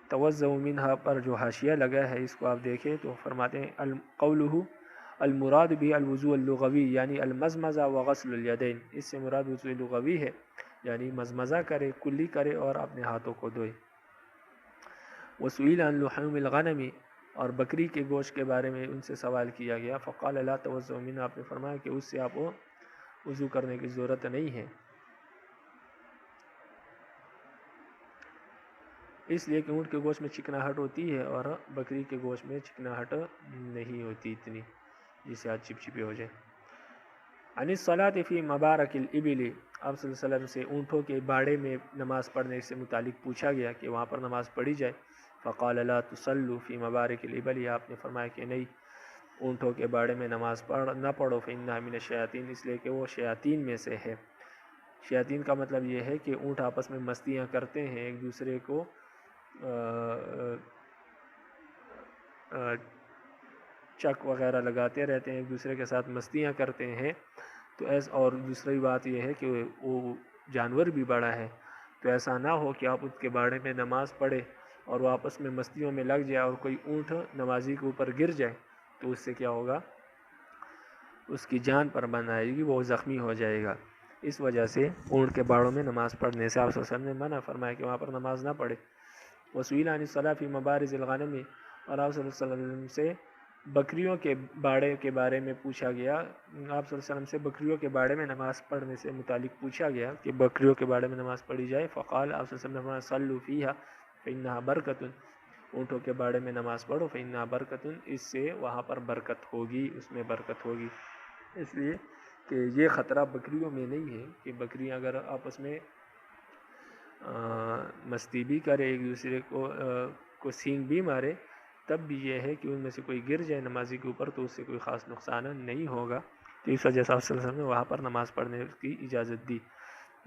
توضؤ منها پر جو حاشیہ لگا ہے اس کو آپ دیکھیں تو فرماتے ہیں قوله المراد به الوضوء اللغوی یعنی المزمزہ وغسل الیدین. اس سے مراد وضوء لغوی ہے، یعنی مزمزہ کرے، کلی کرے اور اپنے ہاتھوں کو دھوئے. وسئل عن لحوم الغنم، اور بکری کے گوشت کے بارے میں ان سے سوال کیا گیا. فقال لا توضؤ منها، آپ نے فرمایا کہ اس سے آپ کو وضو کرنے کی ضرورت نہیں ہے، اس لیے کہ اونٹ کے گوشت میں چکناہٹ ہوتی ہے اور بکری کے گوشت میں چکناہٹ نہیں ہوتی اتنی جسے آج چپ چپے ہو جائے. عن الصلاة فی مبارک الابل، آپ صلی اللہ علیہ وسلم سے اونٹوں کے باڑے میں نماز پڑھنے سے متعلق پوچھا گیا کہ وہاں پر نماز پڑھی جائے. فقال لا تصلوا فی مبارک الابل، آپ نے فرمایا کہ نہیں، اونٹوں کے باڑے میں نماز نہ پڑھو. فإنها من الشیاطین، اس لیے کہ وہ شیاطین میں سے ہے. شیاطین کا مطلب یہ ہے کہ اونٹ آپس میں مستیاں کرتے ہیں، ایک دوسرے کو چک وغیرہ لگاتے رہتے ہیں، ایک دوسرے کے ساتھ مستیاں کرتے ہیں. تو اور دوسری بات یہ ہے کہ وہ جانور بھی بڑا ہے، تو ایسا نہ ہو کہ آپ اس کے باڑے میں نماز پڑھے اور وہ آپس میں مستیوں میں لگ جائے اور کوئی اونٹ نمازی کے اوپر گر جائے تو اس سے کیا ہوگا، اس کی جان پر بن آئے گی، وہ زخمی ہو جائے گا۔ اس وجہ سے اونٹ کے باڑوں میں نماز پڑھنے سے آپ صلی اللہ علیہ وسلم نے منع فرمایا کہ وہاں پر نماز نہ پڑھے۔ وسئل عن الصلاۃ فی مبارز الغنم، اور آپ صلی اللہ علیہ وسلم سے بکریوں کے باڑے کے بارے میں پوچھا گیا، آپ صلی اللہ علیہ وسلم سے بکریوں کے باڑے میں نماز پڑھنے سے متعلق پوچھا گیا کہ بکریوں کے باڑے میں نماز پڑھی جائے۔ فقال، آپ صلی اللہ علیہ وسلم نے فرمایا صلوا فیہا فإنہا برکۃ، اونٹوں کے باڑے میں نماز پڑھو، فإنہا برکۃ، اس سے وہاں پر برکت ہوگی، اس میں برکت ہوگی۔ اس لیے کہ یہ خطرہ بکریوں میں نہیں ہے کہ بکریاں اگر آپس میں مستی بھی کرے، ایک دوسرے کو سینگ بھی مارے، تب بھی یہ ہے کہ ان میں سے کوئی گر جائے نمازی کے اوپر تو اس سے کوئی خاص نقصان نہیں ہوگا۔ تو اس وجہ سے آپ صلی اللہ علیہ وسلم نے وہاں پر نماز پڑھنے کی اجازت دی۔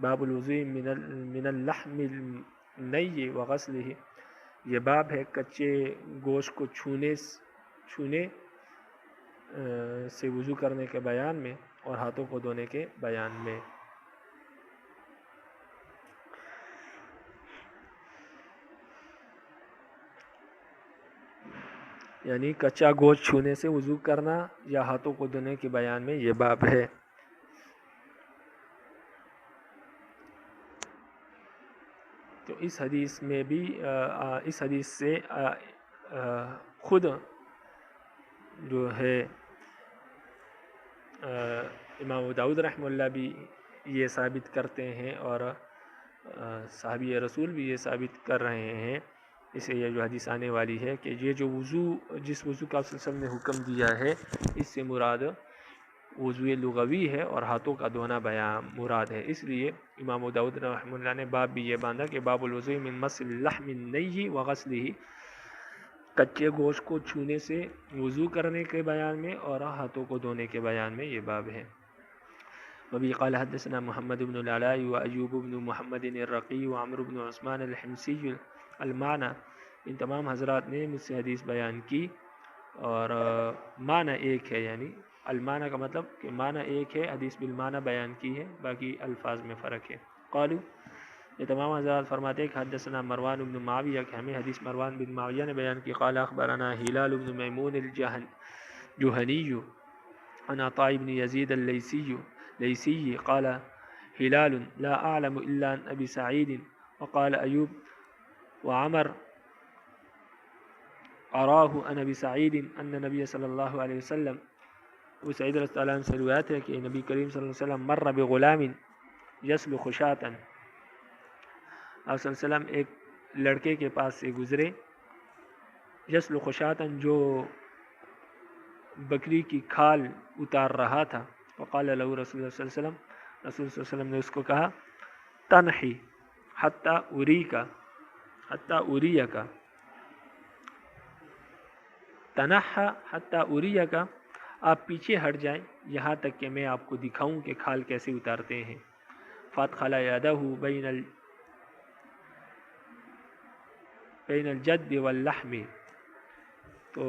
باب الوضوء من اللحم النی وغسلہ، یہ باب ہے کچے گوشت کو چھونے سے وضو کرنے کے بیان میں اور ہاتھوں کو دھونے کے بیان میں۔ یعنی کچا گوشت چھونے سے وضو کرنا یا ہاتھوں کو دھونے کے بیان میں یہ باب ہے۔ تو اس حدیث میں بھی اس حدیث سے خود جو ہے امام ابو داؤد رحمہ اللہ بھی یہ ثابت کرتے ہیں اور صحابی رسول بھی یہ ثابت کر رہے ہیں، اسے یہ جو حدیث آنے والی ہے کہ یہ جو وضو، جس وضو کا آپ صلی اللہ علیہ وسلم نے حکم دیا ہے، اس سے مراد وضو لغوی ہے اور ہاتھوں کا دھونا بیان مراد ہے۔ اس لیے امام ابو داؤد رحمہ اللہ نے باب بھی یہ باندھا کہ باب الوضوء من مس اللحم النی وغسلہ، کچے گوشت کو چھونے سے وضو کرنے کے بیان میں اور ہاتھوں کو دھونے کے بیان میں یہ باب ہے۔ وبی قال حدثنا محمد بن العلاء وایوب بن محمد الرقی وعمر بن عثمان الحمصی المعنی، ان تمام حضرات نے مجھ سے حدیث بیان کی اور معنی ایک ہے، یعنی المعنی کا مطلب کہ معنی ایک ہے، حدیث بالمعنی بیان کی ہے، باقی الفاظ میں فرق ہے۔ قالوا، یہ تمام حضرات فرماتے ہیں کہ حدثنا مروان بن معاویہ، کہ ہمیں حدیث مروان بن معاویہ نے بیان کی، قال اخبرنا ہلال بن میمون الجہنی عن عطاء بن یزید اللیثی قال ہلال لا اعلم الا عن ابی سعید، وقال ایوب وعمر اراه عن ابی سعید ان نبی صلی اللہ علیہ وسلم، ابو سعید رضی اللہ عنہ سے روایت ہے کہ نبی کریم صلی اللہ علیہ وسلم مر بغلام یسلخ شاة، آپ صلی اللہ علیہ وسلم ایک لڑکے کے پاس سے گزرے، یسلخ شاة، جو بکری کی کھال اتار رہا تھا، وقال له رسول اللہ صلی اللہ علیہ وسلم، رسول صلی اللہ علیہ وسلم نے اس کو کہا تنحی حتی اریک، تنحا حتی اریک، آپ پیچھے ہٹ جائیں یہاں تک کہ میں آپ کو دکھاؤں کہ کھال کیسے اتارتے ہیں۔ فادخل یدہ بین الجد واللحم، تو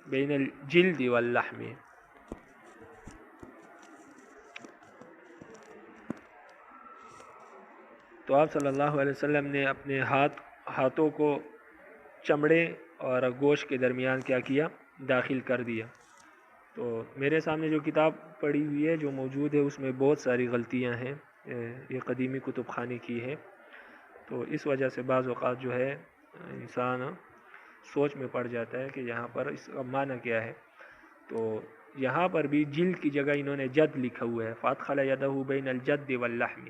بین الجلد واللحم، تو آپ صلی اللہ علیہ وسلم نے اپنے ہاتھوں کو چمڑے اور گوشت کے درمیان کیا کیا، داخل کر دیا۔ تو میرے سامنے جو کتاب پڑی ہوئی ہے، جو موجود ہے، اس میں بہت ساری غلطیاں ہیں، یہ قدیمی کتب خانے کی ہے، تو اس وجہ سے بعض اوقات جو ہے انسان سوچ میں پڑ جاتا ہے کہ یہاں پر اس کا معنی کیا ہے۔ تو یہاں پر بھی جلد کی جگہ انہوں نے جد لکھا ہوا ہے، فادخل یدہ بین الجد واللحم،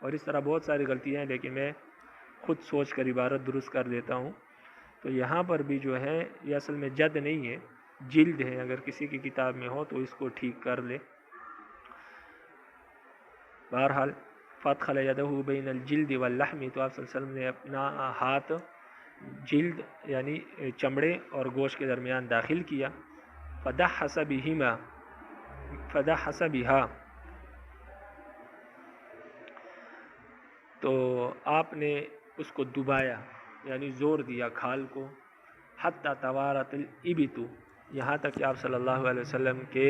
اور اس طرح بہت ساری غلطیاں ہیں، لیکن میں خود سوچ کر عبارت درست کر لیتا ہوں۔ تو یہاں پر بھی جو ہے یہ اصل میں جد نہیں ہے، جلد ہے، اگر کسی کی کتاب میں ہو تو اس کو ٹھیک کر لے۔ بہرحال فادخل یدہ بین الجلد واللحم، تو آپ صلی اللہ علیہ وسلم نے اپنا ہاتھ جلد یعنی چمڑے اور گوشت کے درمیان داخل کیا، فدحس بہا، تو آپ نے اس کو دبایا یعنی زور دیا کھال کو، حتی توارت الابط، یہاں تک کہ آپ صلی اللہ علیہ وسلم کے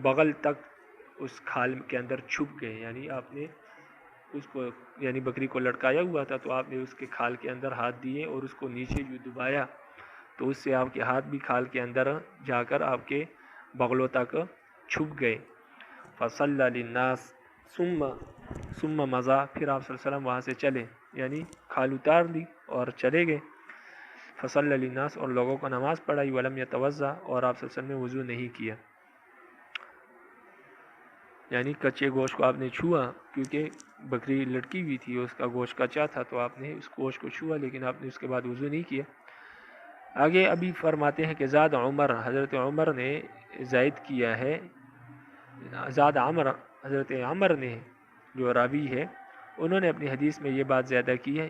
بغل تک اس کھال کے اندر چھپ گئے، یعنی آپ نے اس کو یعنی بکری کو لٹکایا ہوا تھا، تو آپ نے اس کے کھال کے اندر ہاتھ دیے اور اس کو نیچے جو دبایا تو اس سے آپ کے ہاتھ بھی کھال کے اندر جا کر آپ کے بغلوں تک چھپ گئے۔ فصلی للناس ثم مضى، پھر آپ صلی اللہ علیہ وسلم وہاں سے چلے، یعنی کھال اتار لی اور چلے گئے۔ فصلی للناس، اور لوگوں کو نماز پڑھائی، ولم یتوضا، اور آپ صلی اللہ علیہ وسلم نے وضو نہیں کیا، یعنی کچے گوشت کو آپ نے چھوا، کیونکہ بکری لٹکی ہوئی تھی، اس کا گوشت کچا تھا، تو آپ نے اس گوشت کو چھوا، لیکن آپ نے اس کے بعد وضو نہیں کیا۔ آگے ابھی فرماتے ہیں کہ زاد عمر، حضرت عمر نے زائد کیا ہے، زاد عمر، حضرت عمر نے جو راوی ہے انہوں نے اپنی حدیث میں یہ بات زیادہ کی ہے،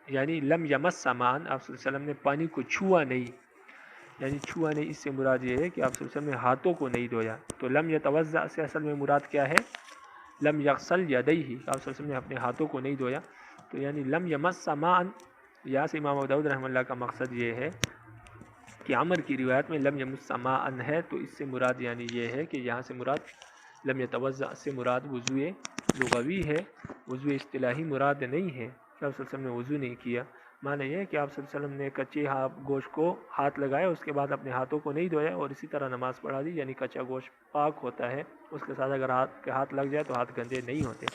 یعنی لم یمس سامان، آپ صلی اللہ علیہ وسلم نے پانی کو چھوا نہیں، یعنی چھوا نہیں، اس سے مراد یہ ہے کہ آپ صلی اللہ علیہ وسلم نے ہاتھوں کو نہیں دھویا۔ تو لم یتوضا سے اصل میں مراد کیا ہے؟ لم یغسل یدیہ، آپ صلی اللہ علیہ وسلم نے اپنے ہاتھوں کو نہیں دھویا، تو یعنی لم یمس سامان، یہاں سے امام ابو داؤد رحمہ اللہ کا مقصد یہ ہے کہ عمر کی روایت میں لم یمس سامان ہے، تو اس سے مراد یعنی یہ ہے کہ یہاں سے مراد لم یتوضا سے مراد وضو لغوی ہے، وضو اصطلاحی مراد نہیں ہے کہ آپ صلی اللہ علیہ وسلم نے وضو نہیں کیا۔ معنی یہ ہے کہ آپ صلی اللہ علیہ وسلم نے کچے گوشت کو ہاتھ لگایا، اس کے بعد اپنے ہاتھوں کو نہیں دھویا اور اسی طرح نماز پڑھا دی، یعنی کچا گوشت پاک ہوتا ہے، اس کے ساتھ اگر ہاتھ لگ جائے تو ہاتھ گندے نہیں ہوتے۔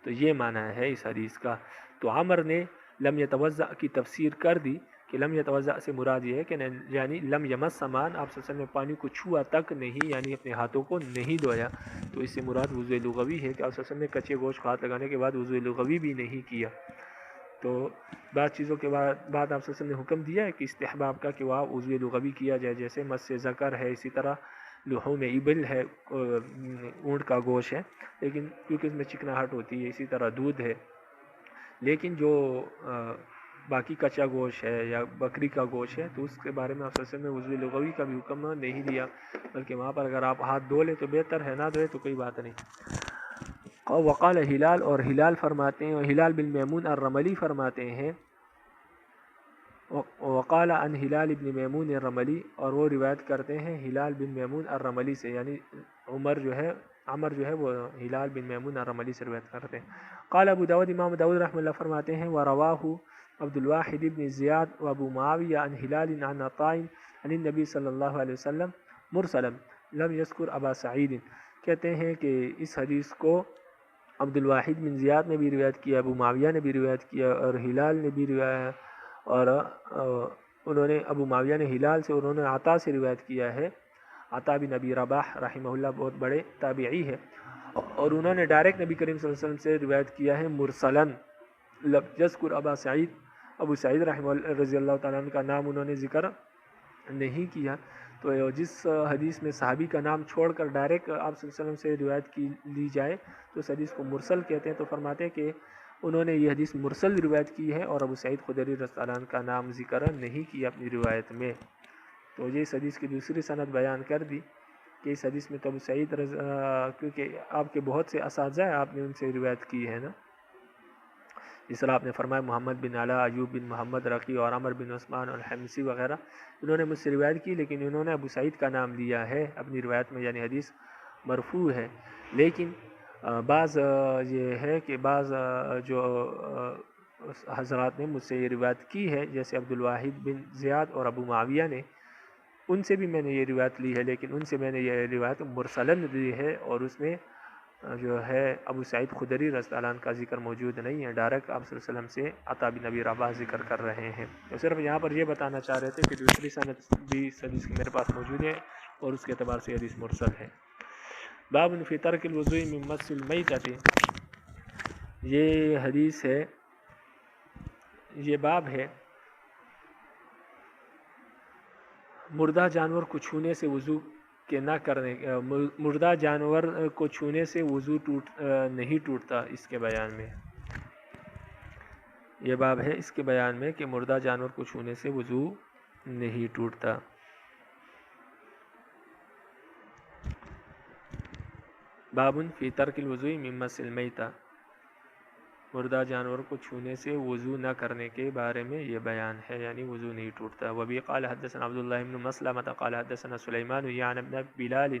تو یہ معنی ہے اس حدیث کا۔ تو عمر نے لم یتوضا کی تفسیر کر دی کہ لم یتوضا سے مراد یہ ہے کہ یعنی لم یمس سامان، آپ صلی اللہ علیہ وسلم نے پانی کو چھوا تک نہیں، یعنی اپنے ہاتھوں کو نہیں دھویا، تو اس سے مراد وضو لغوی ہے کہ آپ صلی اللہ علیہ وسلم نے کچے گوشت کو ہاتھ لگانے کے بعد وضو لغوی بھی نہیں کیا۔ تو بعض چیزوں کے بعد آپ صلی اللہ علیہ وسلم نے حکم دیا ہے کہ استحباب کا کہ وہاں وضو لغوی کیا جائے، جیسے مس ذکر ہے، اسی طرح لحوم ابل ہے، اونٹ کا گوشت ہے، لیکن کیونکہ اس میں چکناہٹ ہوتی ہے، اسی طرح دودھ ہے، لیکن جو باقی کچا گوشت ہے یا بکری کا گوشت ہے تو اس کے بارے میں آپ صلی اللہ علیہ وسلم نے وضو لغوی کا بھی حکم نہیں دیا، بلکہ وہاں پر اگر آپ ہاتھ دھو لیں تو بہتر ہے، نہ دھوئے تو کوئی بات نہیں۔ وقال ہلال، اور ہلال فرماتے ہیں، ہلال بن میمون الرملی فرماتے ہیں، وقال عن ہلال بن میمون الرملی، اور وہ روایت کرتے ہیں ہلال بن میمون الرملی سے، یعنی عمر جو ہے وہ ہلال بن میمون الرملی سے روایت کرتے ہیں۔ قال ابو داود، امام داود رحمہ اللہ فرماتے ہیں، ورواہ عبد الواحد بن زیاد و ابو معاویہ عن ہلال عن عطاء عن النبی صلی اللہ علیہ وسلم مرسلا لم یذکر ابا سعید، کہتے ہیں کہ اس حدیث کو عبد الواحد بن زیاد نے بھی روایت کیا، ابو معاویہ نے بھی روایت کیا، اور ہلال نے بھی روایت، اور انہوں نے ابو معاویہ نے ہلال سے، اور انہوں نے عطا سے روایت کیا ہے۔ عطا بن ابی رباح رحمہ اللہ بہت بڑے تابعی ہے، اور انہوں نے ڈائریکٹ نبی کریم صلی اللہ علیہ وسلم سے روایت کیا ہے مرسلاً، یذکر ابا سعید، ابو سعید رحمہ اللہ رضی اللہ تعالیٰ عنہ کا نام انہوں نے ذکر نہیں کیا۔ تو جس حدیث میں صحابی کا نام چھوڑ کر ڈائریکٹ آپ صلی اللہ علیہ وسلم سے روایت کی لی جائے تو اس حدیث کو مرسل کہتے ہیں۔ تو فرماتے ہیں کہ انہوں نے یہ حدیث مرسل روایت کی ہے، اور ابو سعید خدری رضی اللہ عنہ کا نام ذکر نہیں کیا اپنی روایت میں۔ تو یہ اس حدیث کی دوسری سند بیان کر دی کہ اس حدیث میں تو ابو سعید کیونکہ آپ کے بہت سے اساتذہ ہیں، آپ نے ان سے روایت کی ہے نا، جس طرح آپ نے فرمایا محمد بن علا، ایوب بن محمد رقی، اور عمر بن عثمان الحمصی وغیرہ، انہوں نے مجھ سے روایت کی، لیکن انہوں نے ابو سعید کا نام لیا ہے اپنی روایت میں، یعنی حدیث مرفوع ہے۔ لیکن بعض یہ ہے کہ بعض جو حضرات نے مجھ سے یہ روایت کی ہے، جیسے عبد الواحد بن زیاد اور ابو معاویہ نے، ان سے بھی میں نے یہ روایت لی ہے، لیکن ان سے میں نے یہ روایت مرسلن لی ہے، اور اس میں جو ہے ابو سعید خدری رضی اللہ عنہ کا ذکر موجود نہیں ہے، ڈائریکٹ آپ صلی اللہ علیہ وسلم سے عطا بن ابی رباح ذکر کر رہے ہیں۔ تو صرف یہاں پر یہ بتانا چاہ رہے تھے کہ دوسری سند بھی اس حدیث کی میرے پاس موجود ہے، اور اس کے اعتبار سے حدیث مرسل ہے۔ باب فی ترک الوضوء من مس المیتۃ، یہ حدیث ہے، یہ باب ہے مردہ جانور کو چھونے سے وضو کے نہ کرنے، مردہ جانور کو چھونے سے وضو نہیں ٹوٹتا، اس کے بیان میں یہ باب ہے، اس کے بیان میں کہ مردہ جانور کو چھونے سے وضو نہیں ٹوٹتا۔ باب فی ترک الوضوء من مس المیتۃ، مردہ جانور کو چھونے سے وضو نہ کرنے کے بارے میں یہ بیان ہے، یعنی وضو نہیں ٹوٹتا۔ وبی قال حدثنا عبد الله بن مسلمة قال حدثنا سلیمان یعنی ابن بلال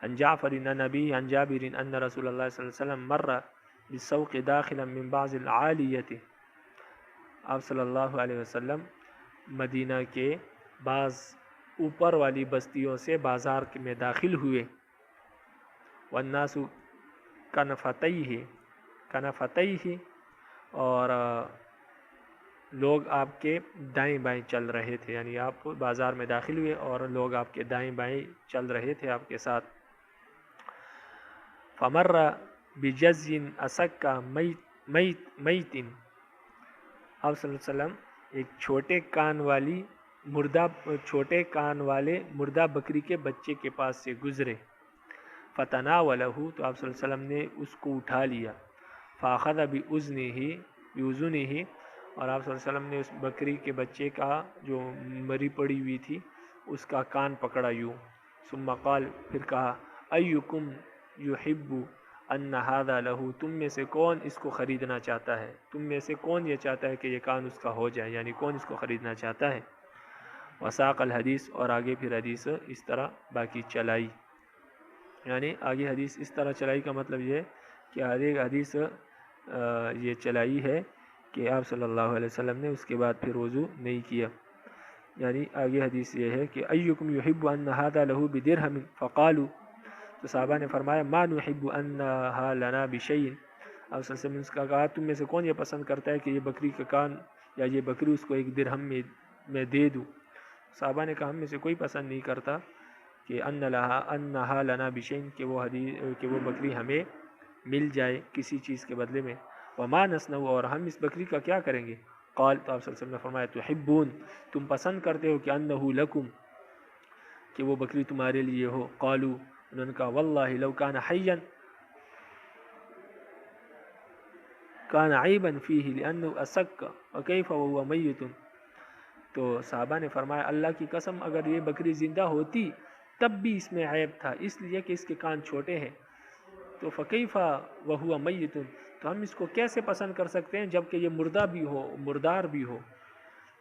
عن جعفر عن نبی عن جابر ان رسول اللہ صلی اللہ علیہ وسلم مر بالسوق داخلا من بعض العالیت، آپ صلی اللہ علیہ وسلم مدینہ کے بعض اوپر والی بستیوں سے بازار میں داخل ہوئے، والناس کنفتیہ، اور لوگ آپ کے دائیں بائیں چل رہے تھے، یعنی آپ بازار میں داخل ہوئے اور لوگ آپ کے دائیں بائیں چل رہے تھے آپ کے ساتھ. فمر بجزء اسک میت، آپ صلی اللہ علیہ وسلم ایک چھوٹے کان والے مردہ بکری کے بچے کے پاس سے گزرے. فتناولہ، تو آپ صلی اللہ علیہ وسلم نے اس کو اٹھا لیا. فاخذ بأذنہ، اور آپ صلی اللہ علیہ وسلم نے اس بکری کے بچے کا جو مری پڑی ہوئی تھی اس کا کان پکڑا یوں. ثم قال، پھر کہا، ایکم یحب ان ھذا لہ، تم میں سے کون اس کو خریدنا چاہتا ہے، تم میں سے کون یہ چاہتا ہے کہ یہ کان اس کا ہو جائے، یعنی کون اس کو خریدنا چاہتا ہے. وساق الحدیث، اور آگے پھر حدیث اس طرح باقی چلائی، یعنی آگے حدیث اس طرح چلائی کا مطلب یہ کہ آگے حدیث یہ چلائی ہے کہ آپ صلی اللہ علیہ وسلم نے اس کے بعد پھر وضو نہیں کیا. یعنی آگے حدیث یہ ہے کہ ایکم یحب ان ھذا لہ بدرہم فقالوا، تو صحابہ نے فرمایا ما نحب انہا لنا بشیء، آپ صلی اللہ علیہ وسلم نے اس کا کہا تم میں سے کون یہ پسند کرتا ہے کہ یہ بکری کا کان یا یہ بکری اس کو ایک درہم میں دے دوں. صحابہ نے کہا ہم میں سے کوئی پسند نہیں کرتا کہ انہا لنا بشیء، کہ وہ بکری ہمیں مل جائے کسی چیز کے بدلے میں. وما نصنع، اور ہم اس بکری کا کیا کریں گے. قال، تو آپ صلی اللہ علیہ وسلم نے فرمایا تحبون، تم پسند کرتے ہو کہ انہ لکم، کہ وہ بکری تمہارے لیے ہو. قالوا، انہوں نے کہا واللہ لو کان حیا کان عیبا فیہ لانہ اسک وکیف وہو میت، تو صحابہ نے فرمایا اللہ کی قسم اگر یہ بکری زندہ ہوتی تب بھی اس میں عیب تھا، اس لیے کہ اس کے کان چھوٹے ہیں. تو فکیف وہو میت، تو ہم اس کو کیسے پسند کر سکتے ہیں جبکہ یہ مردار بھی ہو.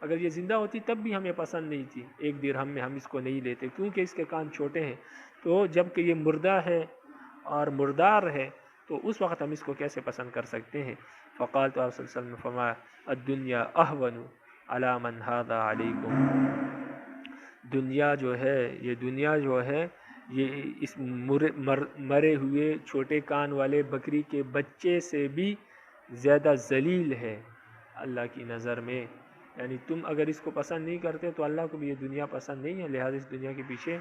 اگر یہ زندہ ہوتی تب بھی ہمیں پسند نہیں تھی، ایک درہم میں ہم اس کو نہیں لیتے کیونکہ اس کے کان چھوٹے ہیں. تو جب کہ یہ مردہ ہے اور مردار ہے تو اس وقت ہم اس کو کیسے پسند کر سکتے ہیں. فقال، تو آپ صلی اللہ علیہ وسلم نے فرمایا الدنیا اہون علی من ھذا علیکم، دنیا جو ہے یہ اس مرے ہوئے چھوٹے کان والے بکری کے بچے سے بھی زیادہ ذلیل ہے اللہ کی نظر میں. یعنی تم اگر اس کو پسند نہیں کرتے تو اللہ کو بھی یہ دنیا پسند نہیں ہے، لہذا اس دنیا کے پیچھے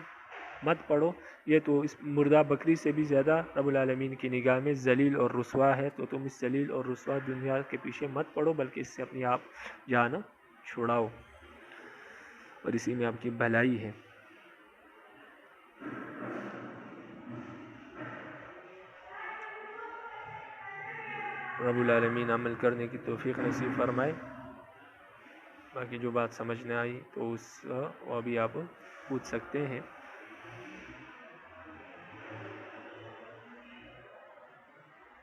مت پڑو. یہ تو اس مردہ بکری سے بھی زیادہ رب العالمین کی نگاہ میں ذلیل اور رسوا ہے، تو تم اس ذلیل اور رسوا دنیا کے پیچھے مت پڑو بلکہ اس سے اپنی آپ جان چھڑاؤ، اور اسی میں آپ کی بھلائی ہے. رب العالمین عمل کرنے کی توفیق نصیب فرمائے. باقی جو بات سمجھ نہ آئی تو وہ ابھی آپ پوچھ سکتے ہیں.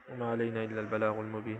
وما علینا الا البلاغ المبین.